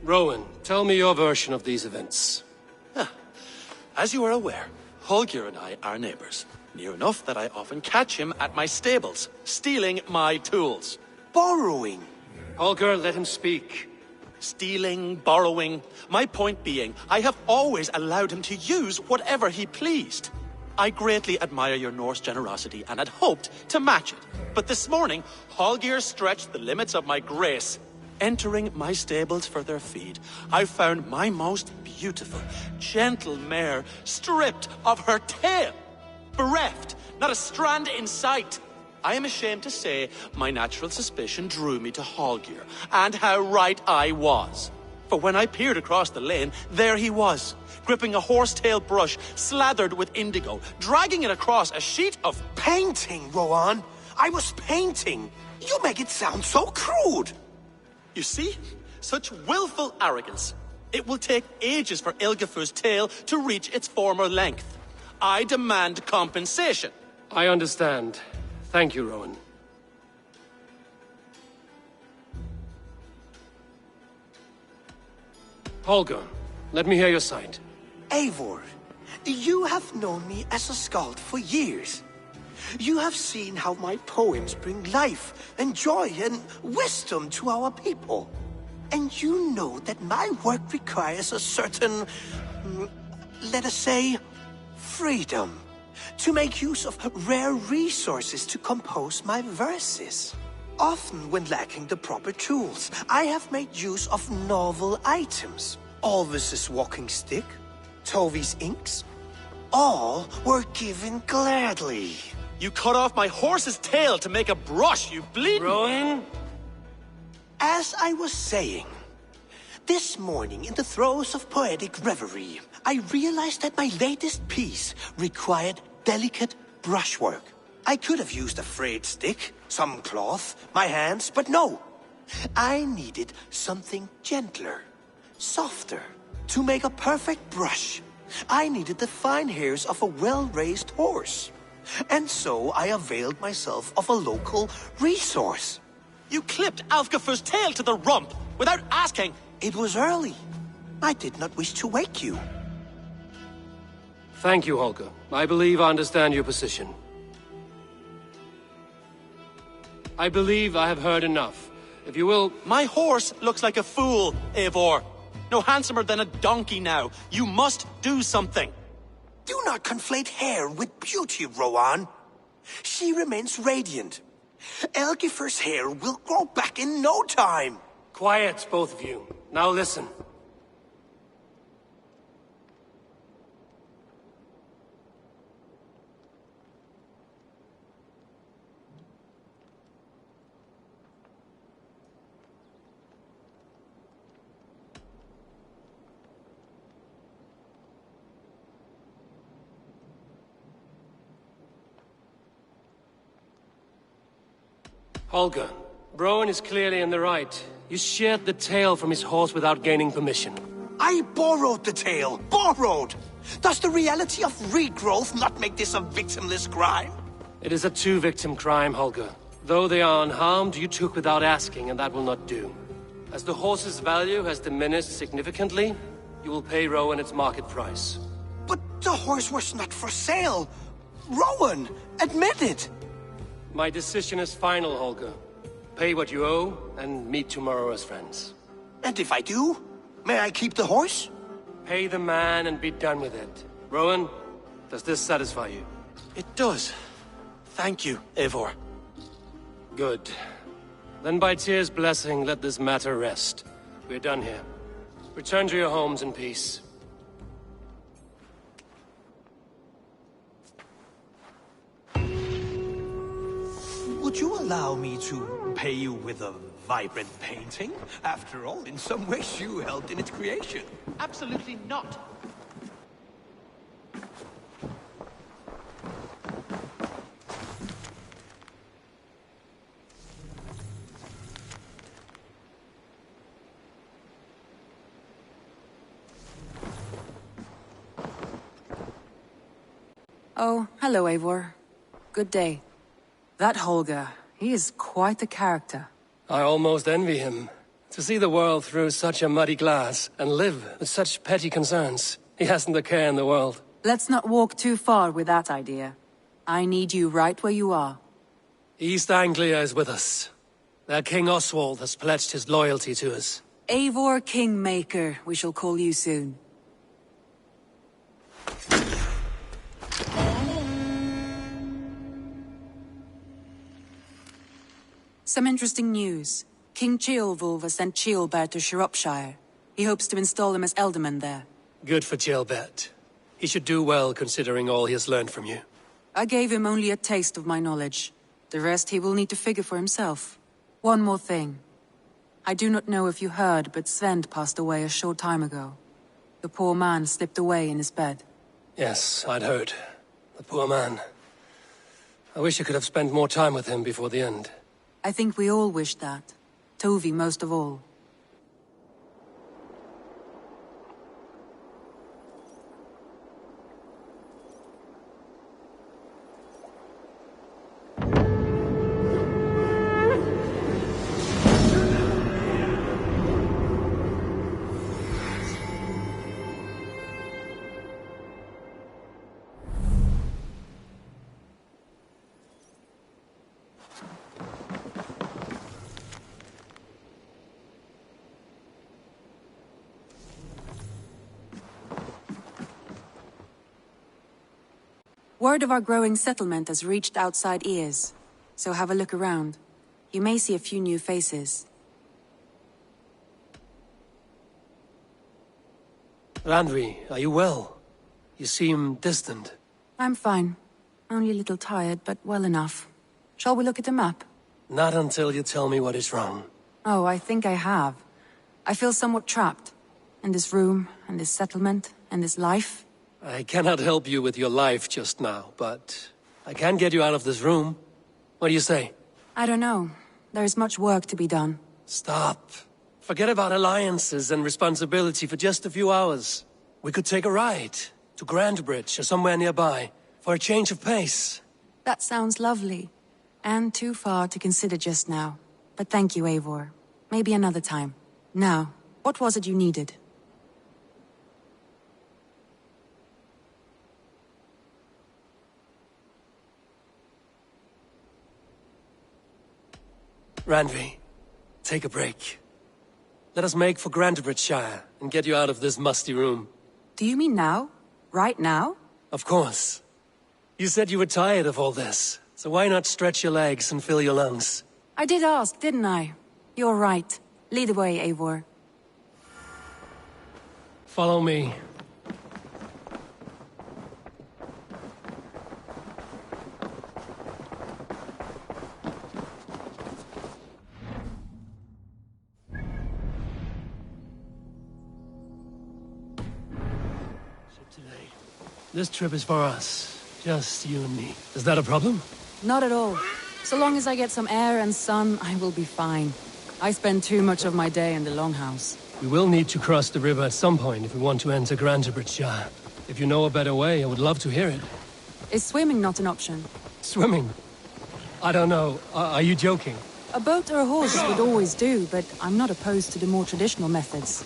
[SPEAKER 15] Rowan, tell me your version of these events.
[SPEAKER 9] As you are aware, Holger and I are neighbors. Near enough that I often catch him at my stables, stealing my tools.
[SPEAKER 19] Borrowing.
[SPEAKER 15] Holger, let him speak.
[SPEAKER 9] Stealing, borrowing. My point being, I have always allowed him to use whatever he pleased. I greatly admire your Norse generosity and had hoped to match it. But this morning, Holger stretched the limits of my grace. Entering my stables for their feed, I found my most beautiful, gentle mare stripped of her tail. Bereft, not a strand in sight. I am ashamed to say my natural suspicion drew me to Holger, and how right I was. For when I peered across the lane, there he was, gripping a horsetail brush slathered with indigo, dragging it across a sheet of
[SPEAKER 19] painting, Rowan. I was painting. You make it sound so crude.
[SPEAKER 9] You see? Such willful arrogance. It will take ages for Ilgafur's tail to reach its former length. I demand compensation.
[SPEAKER 15] I understand. Thank you, Rowan. Holger, let me hear your side.
[SPEAKER 19] Eivor, you have known me as a skald for years. You have seen how my poems bring life and joy and wisdom to our people. And you know that my work requires a certain, let us say, freedom. To make use of rare resources to compose my verses. Often when lacking the proper tools, I have made use of novel items. Alvis's walking stick, Tovi's inks. All were given gladly.
[SPEAKER 9] You cut off my horse's tail to make a brush, you bleeding...
[SPEAKER 15] Rowan?
[SPEAKER 19] As I was saying, this morning in the throes of poetic reverie, I realized that my latest piece required delicate brushwork. I could have used a frayed stick, some cloth, my hands, but no. I needed something gentler, softer. To make a perfect brush, I needed the fine hairs of a well-raised horse. And so I availed myself of a local resource.
[SPEAKER 9] You clipped Alfgafur's tail to the rump without asking.
[SPEAKER 19] It was early. I did not wish to wake you.
[SPEAKER 15] Thank you, Holger. I believe I understand your position. I believe I have heard enough. If you will...
[SPEAKER 9] My horse looks like a fool, Eivor. No handsomer than a donkey now. You must do something.
[SPEAKER 19] Do not conflate hair with beauty, Rowan. She remains radiant. Elgifur's hair will grow back in no time.
[SPEAKER 15] Quiet, both of you. Now listen. Holger, Rowan is clearly in the right. You sheared the tail from his horse without gaining permission.
[SPEAKER 19] I borrowed the tail. Borrowed! Does the reality of regrowth not make this a victimless crime?
[SPEAKER 15] It is a two-victim crime, Holger. Though they are unharmed, you took without asking, and that will not do. As the horse's value has diminished significantly, you will pay Rowan its market price.
[SPEAKER 19] But the horse was not for sale. Rowan, admit it.
[SPEAKER 15] My decision is final, Holger. Pay what you owe, and meet tomorrow as friends.
[SPEAKER 19] And if I do, may I keep the horse?
[SPEAKER 15] Pay the man and be done with it. Rowan, does this satisfy you?
[SPEAKER 9] It does. Thank you, Eivor.
[SPEAKER 15] Good. Then by Tyr's blessing, let this matter rest. We're done here. Return to your homes in peace.
[SPEAKER 19] Would you allow me to pay you with a vibrant painting? After all, in some ways you helped in its creation.
[SPEAKER 9] Absolutely not.
[SPEAKER 21] Oh, hello, Eivor. Good day. That Holger, he is quite the character.
[SPEAKER 15] I almost envy him. To see the world through such a muddy glass, and live with such petty concerns. He hasn't a care in the world.
[SPEAKER 21] Let's not walk too far with that idea. I need you right where you are.
[SPEAKER 15] East Anglia is with us. Their King Oswald has pledged his loyalty to us.
[SPEAKER 21] Eivor Kingmaker, we shall call you soon. Some interesting news. King Ceolwulf has sent Ceolbert to Shropshire. He hopes to install him as Elderman there.
[SPEAKER 15] Good for Ceolbert. He should do well considering all he has learned from you.
[SPEAKER 21] I gave him only a taste of my knowledge. The rest he will need to figure for himself. One more thing. I do not know if you heard, but Sven passed away a short time ago. The poor man slipped away in his bed.
[SPEAKER 15] Yes, I'd heard. The poor man. I wish I could have spent more time with him before the end.
[SPEAKER 21] I think we all wish that. Tovi most of all. Word of our growing settlement has reached outside ears, so have a look around. You may see a few new faces.
[SPEAKER 15] Randvi, are you well? You seem distant.
[SPEAKER 21] I'm fine. Only a little tired, but well enough. Shall we look at the map?
[SPEAKER 15] Not until you tell me what is wrong.
[SPEAKER 21] Oh, I think I have. I feel somewhat trapped. In this room, and this settlement, and this life.
[SPEAKER 15] I cannot help you with your life just now, but I can get you out of this room. What do you say?
[SPEAKER 21] I don't know. There is much work to be done.
[SPEAKER 15] Stop. Forget about alliances and responsibility for just a few hours. We could take a ride to Grandbridge or somewhere nearby for a change of pace.
[SPEAKER 21] That sounds lovely. And too far to consider just now. But thank you, Eivor. Maybe another time. Now, what was it you needed?
[SPEAKER 15] Randvi, take a break. Let us make for Grandbridgeshire and get you out of this musty room.
[SPEAKER 21] Do you mean now? Right now?
[SPEAKER 15] Of course. You said you were tired of all this, so why not stretch your legs and fill your lungs?
[SPEAKER 21] I did ask, didn't I? You're right. Lead the way, Eivor.
[SPEAKER 15] Follow me. This trip is for us. Just you and me. Is that a problem?
[SPEAKER 21] Not at all. So long as I get some air and sun, I will be fine. I spend too much of my day in the longhouse.
[SPEAKER 15] We will need to cross the river at some point if we want to enter Grandbridgeshire. If you know a better way, I would love to hear it.
[SPEAKER 21] Is swimming not an option?
[SPEAKER 15] Swimming? I don't know. Are you joking?
[SPEAKER 21] A boat or a horse would always do, but I'm not opposed to the more traditional methods.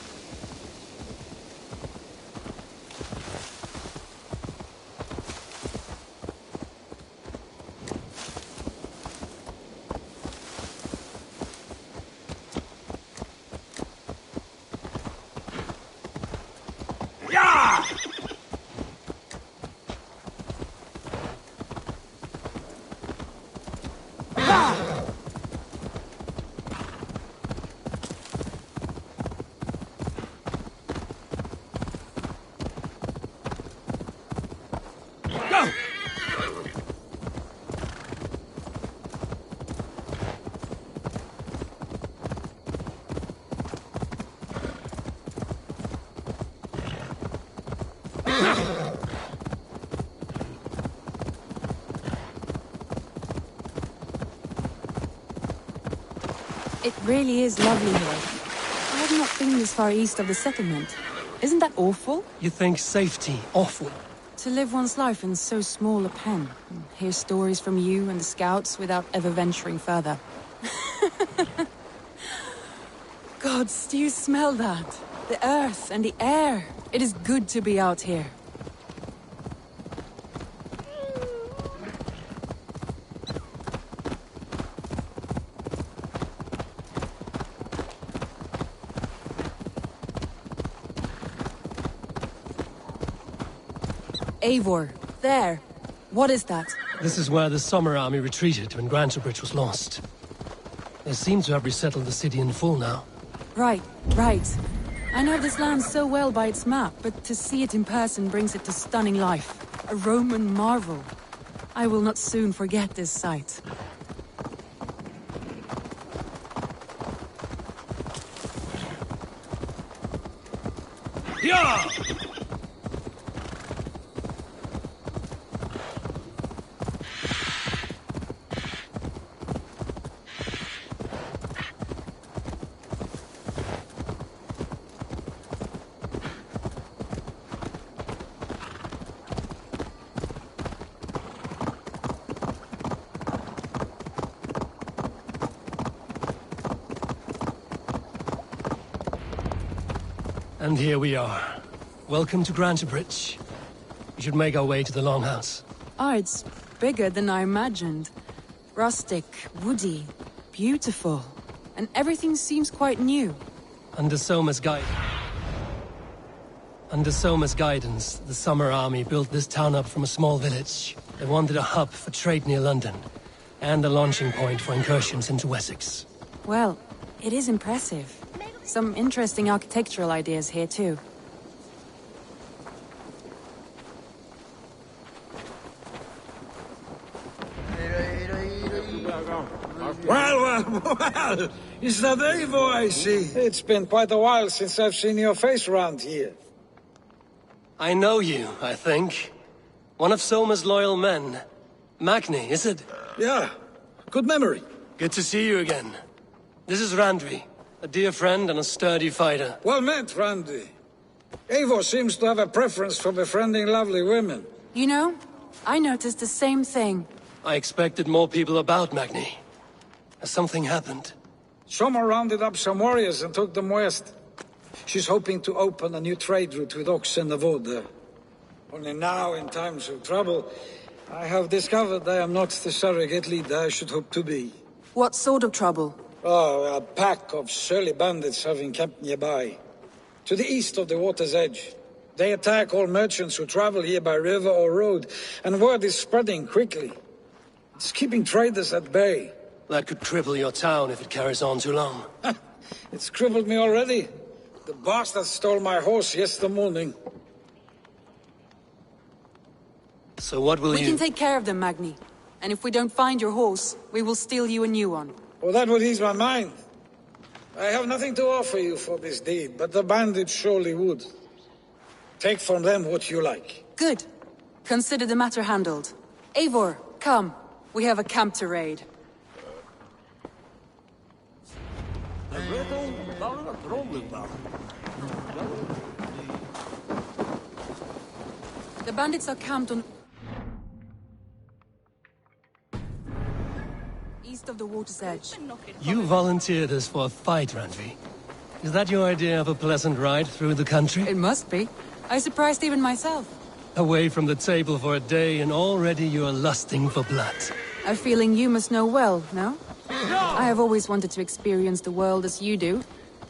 [SPEAKER 21] It really is lovely here. I have not been this far east of the settlement. Isn't that awful?
[SPEAKER 15] You think safety awful?
[SPEAKER 21] To live one's life in so small a pen, and hear stories from you and the scouts without ever venturing further. Gods, do you smell that? The earth and the air. It is good to be out here. Eivor, there. What is that?
[SPEAKER 15] This is where the Summer Army retreated when Grantebridge was lost. They seem to have resettled the city in full now.
[SPEAKER 21] Right, right. I know this land so well by its map, but to see it in person brings it to stunning life. A Roman marvel. I will not soon forget this sight.
[SPEAKER 15] Yeah! And here we are. Welcome to Grantebridge. We should make our way to the Longhouse.
[SPEAKER 21] Ah, it's bigger than I imagined. Rustic, woody, beautiful. And everything seems quite new.
[SPEAKER 15] Under Soma's guidance, the Summer Army built this town up from a small village. They wanted a hub for trade near London, and a launching point for incursions into Wessex.
[SPEAKER 21] Well, it is impressive. Some interesting architectural ideas here, too.
[SPEAKER 10] Well, is that Eivor I see? It's been quite a while since I've seen your face around here.
[SPEAKER 15] I know you, I think. One of Soma's loyal men. Magni, is it?
[SPEAKER 10] Yeah, good memory.
[SPEAKER 15] Good to see you again. This is Randvi, a dear friend and a sturdy fighter.
[SPEAKER 10] Well met, Randy. Eivor seems to have a preference for befriending lovely women.
[SPEAKER 21] You know, I noticed the same thing.
[SPEAKER 15] I expected more people about Magni. Has something happened?
[SPEAKER 10] Soma rounded up some warriors and took them west. She's hoping to open a new trade route with Ox and the boda. Only now, in times of trouble, I have discovered I am not the surrogate leader I should hope to be.
[SPEAKER 21] What sort of trouble?
[SPEAKER 10] Oh, a pack of surly bandits have encamped nearby. To the east of the water's edge. They attack all merchants who travel here by river or road, and word is spreading quickly. It's keeping traders at bay.
[SPEAKER 15] That could cripple your town if it carries on too long.
[SPEAKER 10] It's crippled me already. The bastard stole my horse yesterday morning.
[SPEAKER 15] So what will
[SPEAKER 21] We can take care of them, Magni. And if we don't find your horse, we will steal you a new one.
[SPEAKER 10] Well, that would ease my mind. I have nothing to offer you for this deed, but the bandits surely would. Take from them what you like.
[SPEAKER 21] Good. Consider the matter handled. Eivor, come. We have a camp to raid. The bandits are camped on... east of the water's edge.
[SPEAKER 15] You volunteered us for a fight, Randvi. Is that your idea of a pleasant ride through the country?
[SPEAKER 21] It must be. I surprised even myself.
[SPEAKER 15] Away from the table for a day and already you are lusting for blood.
[SPEAKER 21] A feeling you must know well, no? I have always wanted to experience the world as you do,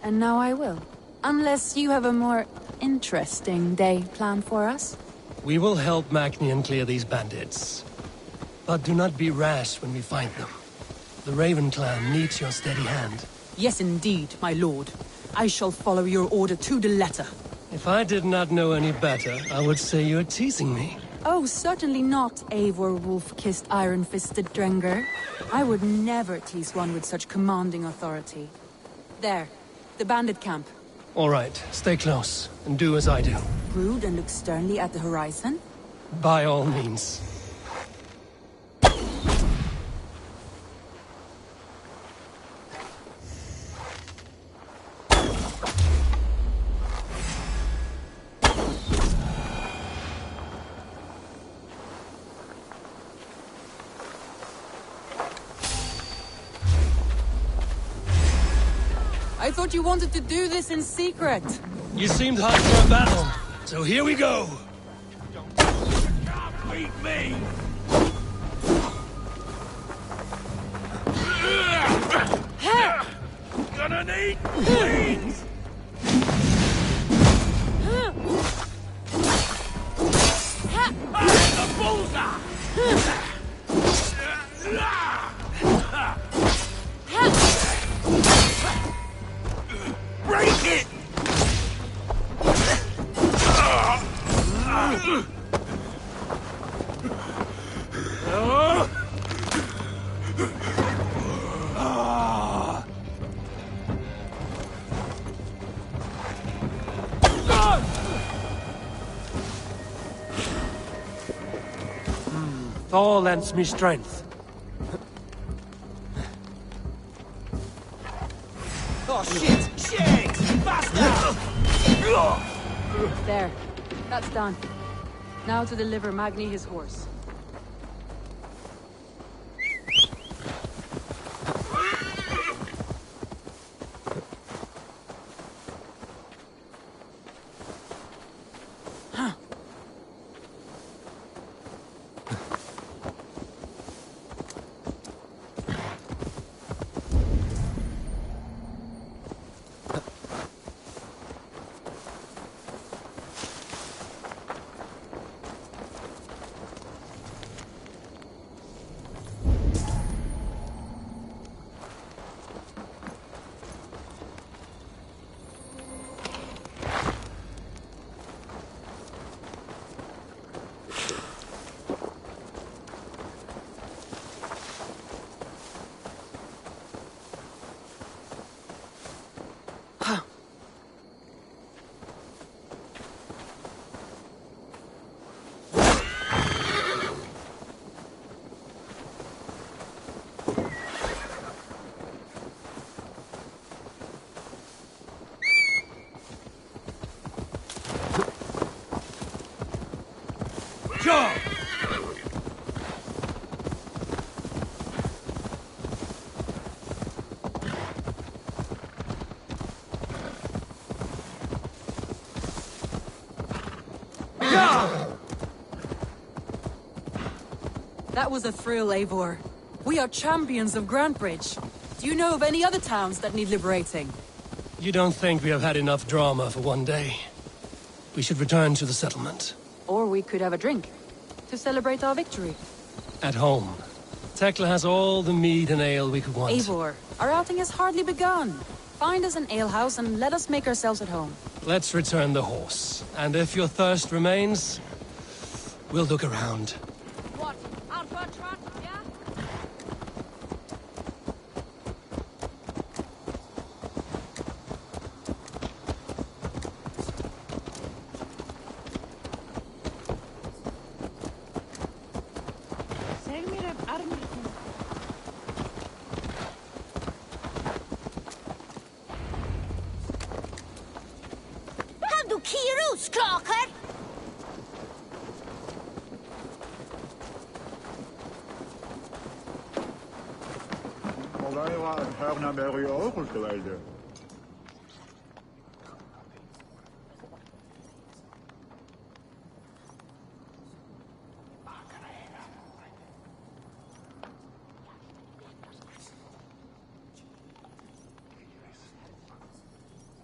[SPEAKER 21] and now I will. Unless you have a more interesting day planned for us?
[SPEAKER 15] We will help Magni clear these bandits. But do not be rash when we find them. The Raven clan needs your steady hand.
[SPEAKER 21] Yes, indeed, my lord. I shall follow your order to the letter.
[SPEAKER 15] If I did not know any better, I would say you're teasing me.
[SPEAKER 21] Oh, certainly not, Eivor wolf-kissed iron-fisted Drenger. I would never tease one with such commanding authority. There, the bandit camp.
[SPEAKER 15] All right, stay close, and do as I do.
[SPEAKER 21] Brood and look sternly at the horizon?
[SPEAKER 15] By all means.
[SPEAKER 21] I thought you wanted to do this in secret.
[SPEAKER 4] You seemed hot for a battle, so here we go.
[SPEAKER 8] Can't beat me! Gonna need wings! The bullseye! Break it!
[SPEAKER 4] Thor lends me strength.
[SPEAKER 11] Oh shit! Shit! Faster!
[SPEAKER 21] There. That's done. Now to deliver Magni his horse. That was a thrill, Eivor. We are champions of Grantbridge. Do you know of any other towns that need liberating?
[SPEAKER 4] You don't think we have had enough drama for one day? We should return to the settlement.
[SPEAKER 21] Or we could have a drink, to celebrate our victory.
[SPEAKER 4] At home. Tekla has all the mead and ale we could want.
[SPEAKER 21] Eivor, our outing has hardly begun. Find us an alehouse and let us make ourselves at home.
[SPEAKER 4] Let's return the horse. And if your thirst remains, we'll look around.
[SPEAKER 1] What? Out for a trot, yeah?
[SPEAKER 14] Du Kirus, klaker!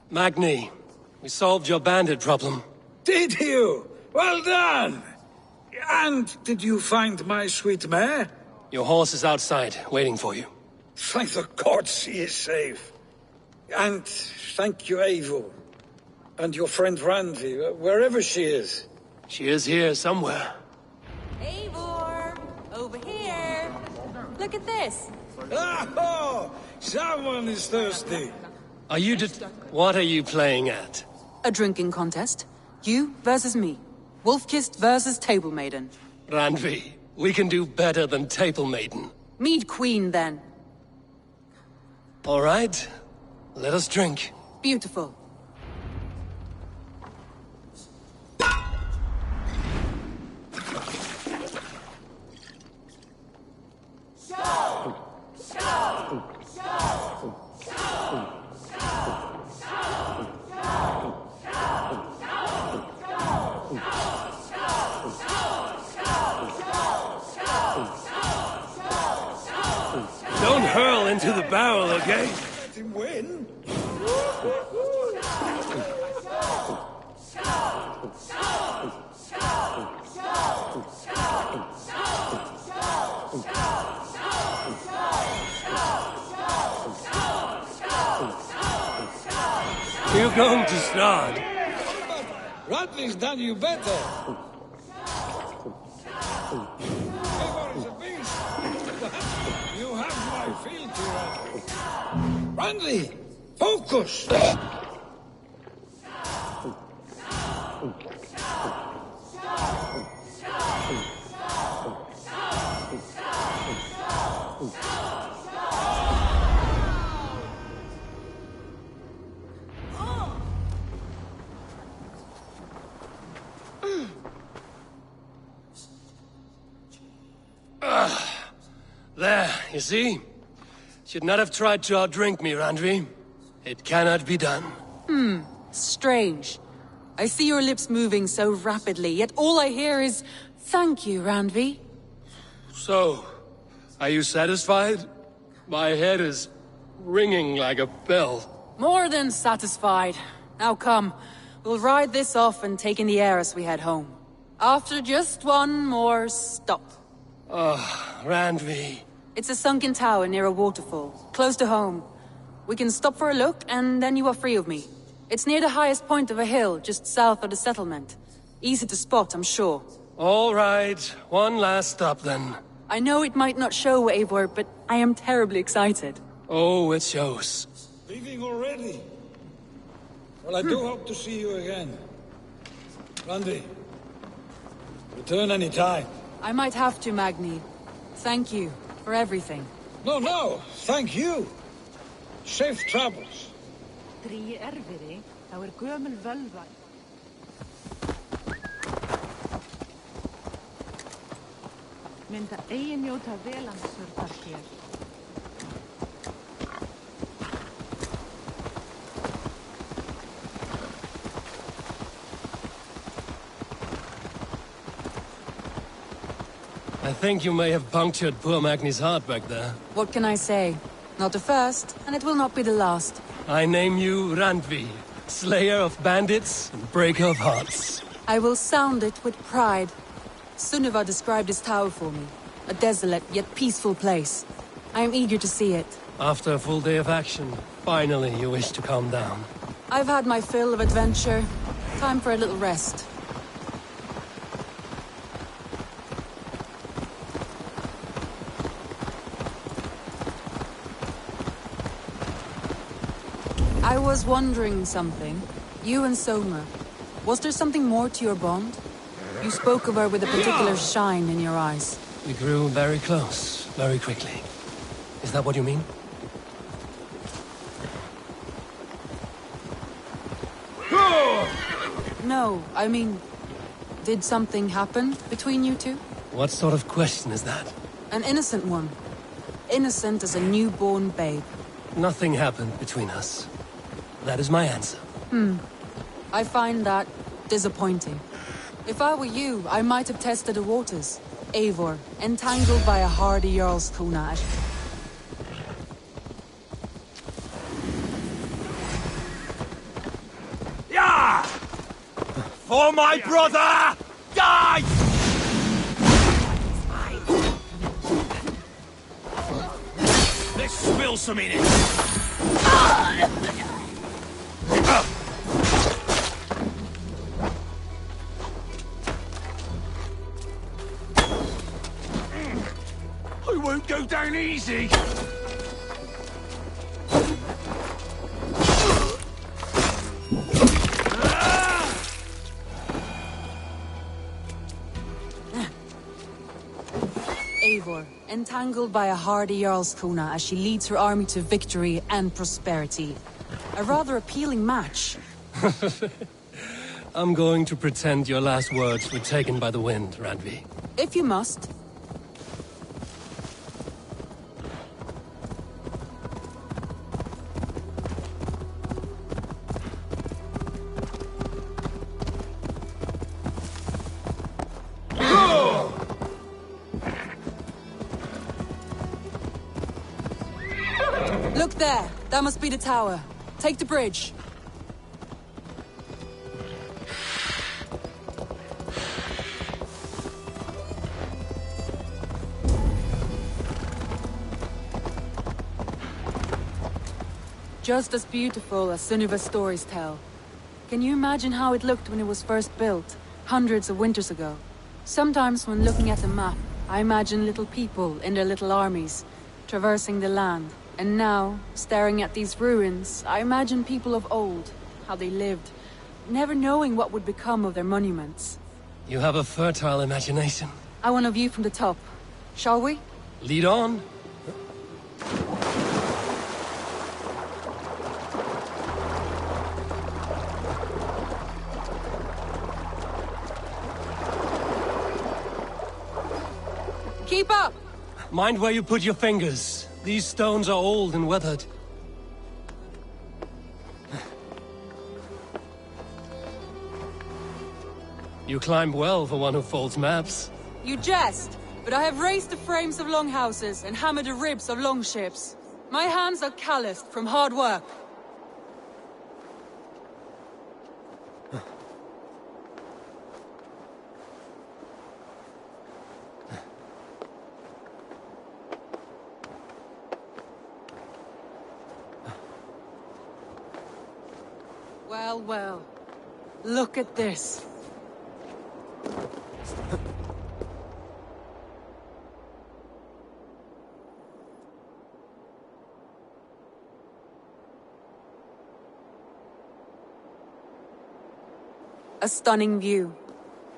[SPEAKER 4] Magni, we solved your bandit problem.
[SPEAKER 10] Did you? Well done! And did you find my sweet mare?
[SPEAKER 4] Your horse is outside, waiting for you.
[SPEAKER 10] Thank the gods she is safe. And thank you, Eivor. And your friend Randvi, wherever she is.
[SPEAKER 4] She is here somewhere.
[SPEAKER 21] Eivor! Over here! Look at this!
[SPEAKER 10] Oh! Someone is thirsty!
[SPEAKER 4] Are you what are you playing at?
[SPEAKER 21] A drinking contest. You versus me. Wolf-kissed versus Table Maiden.
[SPEAKER 4] Randvi, we can do better than Table Maiden.
[SPEAKER 21] Mead Queen, then.
[SPEAKER 4] All right. Let us drink.
[SPEAKER 21] Beautiful.
[SPEAKER 14] Show! Show! Show! Show! Show!
[SPEAKER 4] pearl into the barrel, okay?
[SPEAKER 10] Let him win.
[SPEAKER 4] You're going to start.
[SPEAKER 10] Radley's done you better. Eivor is a beast. You have my fealty, Radley. Radley, focus!
[SPEAKER 4] There, you see? Should not have tried to outdrink me, Randvi. It cannot be done.
[SPEAKER 21] Strange. I see your lips moving so rapidly, yet all I hear is, "Thank you, Randvi."
[SPEAKER 4] So, are you satisfied? My head is ringing like a bell.
[SPEAKER 21] More than satisfied. Now come, we'll ride this off and take in the air as we head home. After just one more stop.
[SPEAKER 4] Randvi.
[SPEAKER 21] It's a sunken tower near a waterfall, close to home. We can stop for a look, and then you are free of me. It's near the highest point of a hill, just south of the settlement. Easy to spot, I'm sure.
[SPEAKER 4] All right, one last stop then.
[SPEAKER 21] I know it might not show, Eivor, but I am terribly excited.
[SPEAKER 4] Oh, it shows.
[SPEAKER 10] Leaving already? Well, I do hope to see you again. Randy, return any time.
[SPEAKER 21] I might have to, Magni. Thank you for everything.
[SPEAKER 10] No, thank you. Safe travels.
[SPEAKER 13] Dríi erfiði, þá gömul völva. Mynda eigi njóta velansvörðar hér.
[SPEAKER 4] I think you may have punctured poor Magni's heart back there.
[SPEAKER 21] What can I say? Not the first, and it will not be the last.
[SPEAKER 4] I name you Randvi, slayer of bandits and breaker of hearts.
[SPEAKER 21] I will sound it with pride. Sunniva described this tower for me. A desolate yet peaceful place. I am eager to see it.
[SPEAKER 4] After a full day of action, finally you wish to calm down.
[SPEAKER 21] I've had my fill of adventure. Time for a little rest. I was wondering something. You and Soma. Was there something more to your bond? You spoke of her with a particular shine in your eyes.
[SPEAKER 4] We grew very close, very quickly. Is that what you mean?
[SPEAKER 21] No, I mean... Did something happen between you two?
[SPEAKER 4] What sort of question is that?
[SPEAKER 21] An innocent one. Innocent as a newborn babe.
[SPEAKER 4] Nothing happened between us. That is my answer.
[SPEAKER 21] I find that disappointing. If I were you, I might have tested the waters. Eivor, entangled by a hardy Jarl's kunad.
[SPEAKER 8] Yeah! For my brother! Die! Let's spill some in it. I won't go down easy.
[SPEAKER 21] Eivor, entangled by a hardy Jarlskona as she leads her army to victory and prosperity. A rather appealing match.
[SPEAKER 4] I'm going to pretend your last words were taken by the wind, Randvi.
[SPEAKER 21] If you must. Look there! That must be the tower. Take the bridge. Just as beautiful as Sunniva's stories tell. Can you imagine how it looked when it was first built, hundreds of winters ago? Sometimes when looking at the map, I imagine little people in their little armies, traversing the land. And now, staring at these ruins, I imagine people of old, how they lived, never knowing what would become of their monuments.
[SPEAKER 15] You have a fertile imagination.
[SPEAKER 21] I want a view from the top. Shall we?
[SPEAKER 15] Lead on.
[SPEAKER 21] Keep up!
[SPEAKER 15] Mind where you put your fingers. These stones are old and weathered. You climb well for one who folds maps.
[SPEAKER 21] You jest, but I have raised the frames of longhouses and hammered the ribs of longships. My hands are calloused from hard work. Well, well. Look at this. A stunning view.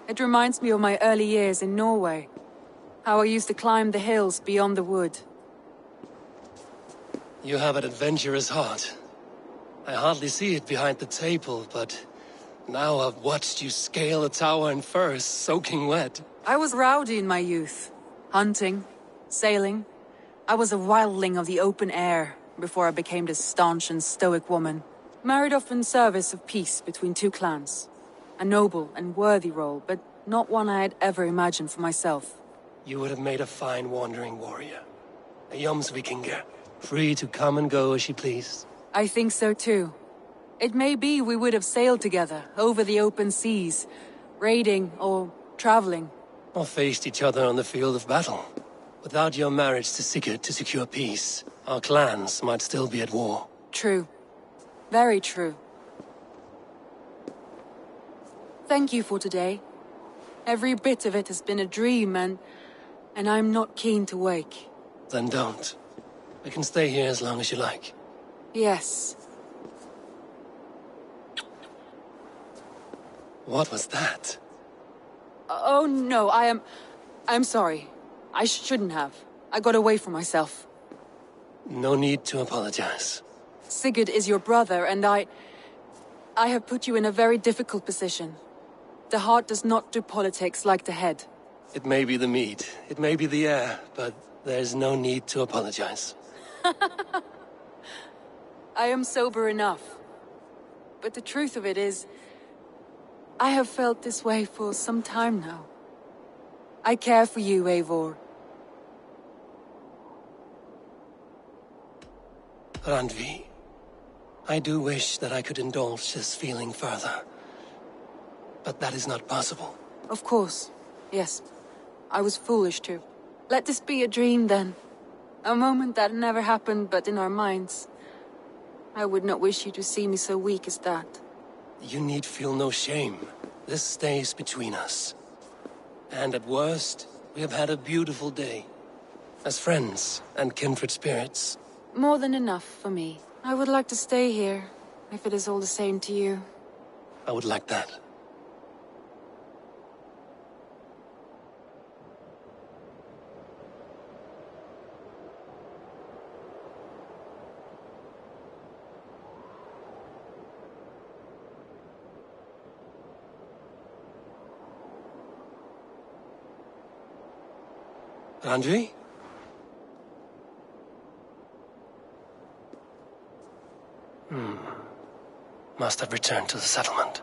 [SPEAKER 21] It reminds me of my early years in Norway. How I used to climb the hills beyond the wood.
[SPEAKER 15] You have an adventurous heart. I hardly see it behind the table, but now I've watched you scale a tower in furs, soaking wet.
[SPEAKER 21] I was rowdy in my youth. Hunting, sailing. I was a wildling of the open air, before I became this staunch and stoic woman. Married off in service of peace between two clans. A noble and worthy role, but not one I had ever imagined for myself.
[SPEAKER 15] You would have made a fine wandering warrior. A Jomsvikinger, free to come and go as she pleased.
[SPEAKER 21] I think so too. It may be we would have sailed together, over the open seas, raiding or traveling.
[SPEAKER 15] Or faced each other on the field of battle. Without your marriage to Sigurd to secure peace, our clans might still be at war.
[SPEAKER 21] True. Very true. Thank you for today. Every bit of it has been a dream, and I'm not keen to wake.
[SPEAKER 15] Then don't. We can stay here as long as you like.
[SPEAKER 21] Yes.
[SPEAKER 15] What was that?
[SPEAKER 21] Oh no, I'm sorry. I shouldn't have. I got away from myself.
[SPEAKER 15] No need to apologize.
[SPEAKER 21] Sigurd is your brother, and I have put you in a very difficult position. The heart does not do politics like the head.
[SPEAKER 15] It may be the meat, it may be the air, but there's no need to apologize.
[SPEAKER 21] I am sober enough. But the truth of it is, I have felt this way for some time now. I care for you, Eivor.
[SPEAKER 15] Randvi, I do wish that I could indulge this feeling further. But that is not possible.
[SPEAKER 21] Of course. Yes. I was foolish too. Let this be a dream then. A moment that never happened but in our minds. I would not wish you to see me so weak as that.
[SPEAKER 15] You need feel no shame. This stays between us. And at worst, we have had a beautiful day. As friends and kindred spirits.
[SPEAKER 21] More than enough for me. I would like to stay here, if it is all the same to you.
[SPEAKER 15] I would like that. Randvi? Must have returned to the settlement.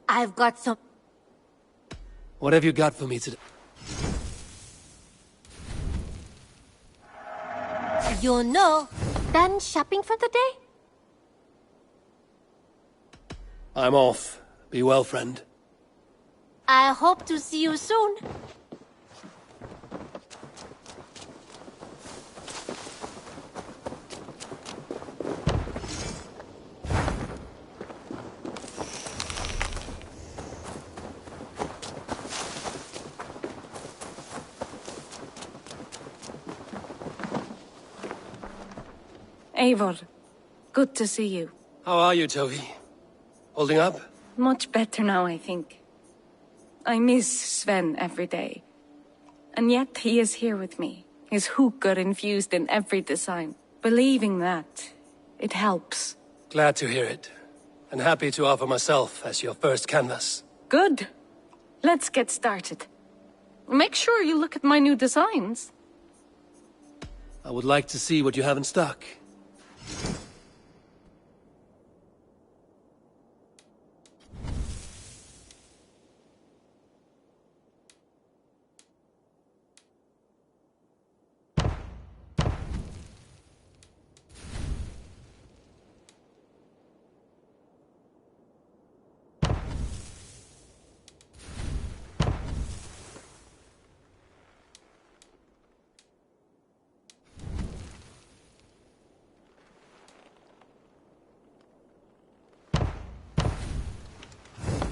[SPEAKER 14] I've got some...
[SPEAKER 15] What have you got for me today?
[SPEAKER 14] You know, done shopping for the day?
[SPEAKER 15] I'm off. Be well, friend.
[SPEAKER 14] I hope to see you soon.
[SPEAKER 2] Eivor, good to see you.
[SPEAKER 15] How are you, Tovi? Holding up?
[SPEAKER 2] Much better now, I think. I miss Sven every day. And yet he is here with me, his hooker infused in every design. Believing that, it helps.
[SPEAKER 15] Glad to hear it. And happy to offer myself as your first canvas.
[SPEAKER 2] Good. Let's get started. Make sure you look at my new designs.
[SPEAKER 15] I would like to see what you have in stock.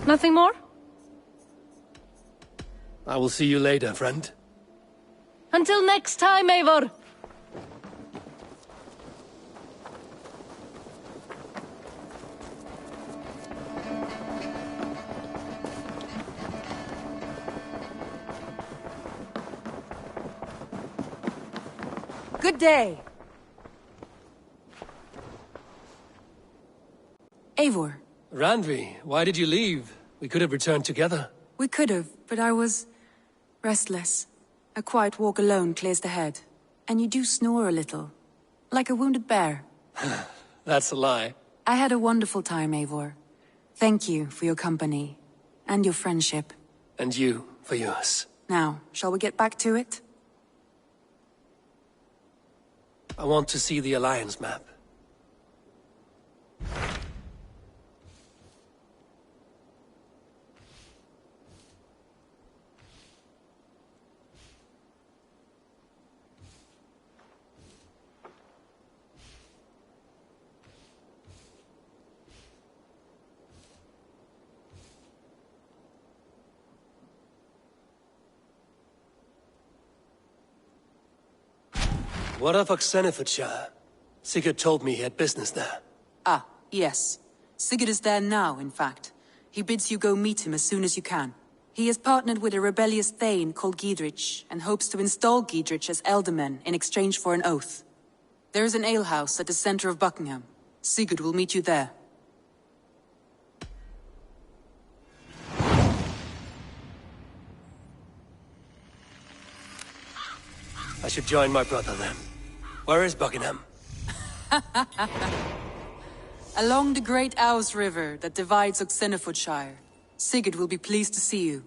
[SPEAKER 2] Nothing more?
[SPEAKER 15] I will see you later, friend.
[SPEAKER 2] Until next time, Eivor!
[SPEAKER 21] Good day. Eivor.
[SPEAKER 15] Randvi, why did you leave? We could have returned together.
[SPEAKER 21] We could have, but I was... restless. A quiet walk alone clears the head. And you do snore a little. Like a wounded bear.
[SPEAKER 15] That's a lie.
[SPEAKER 21] I had a wonderful time, Eivor. Thank you for your company. And your friendship.
[SPEAKER 15] And you for yours.
[SPEAKER 21] Now, shall we get back to it?
[SPEAKER 15] I want to see the Alliance map. What of Oxfordshire? Sigurd told me he had business there.
[SPEAKER 21] Ah, yes. Sigurd is there now, in fact. He bids you go meet him as soon as you can. He has partnered with a rebellious thane called Giedrich, and hopes to install Giedrich as Elderman in exchange for an oath. There is an alehouse at the center of Buckingham. Sigurd will meet you there.
[SPEAKER 15] I should join my brother then. Where is Buckingham?
[SPEAKER 21] Along the great Ouse River that divides Oxfordshire. Sigurd will be pleased to see you.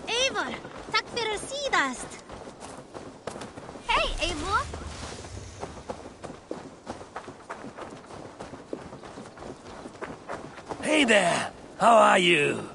[SPEAKER 14] Eivor, tack för sidast. Hey, Eivor.
[SPEAKER 6] Hey there! How are you?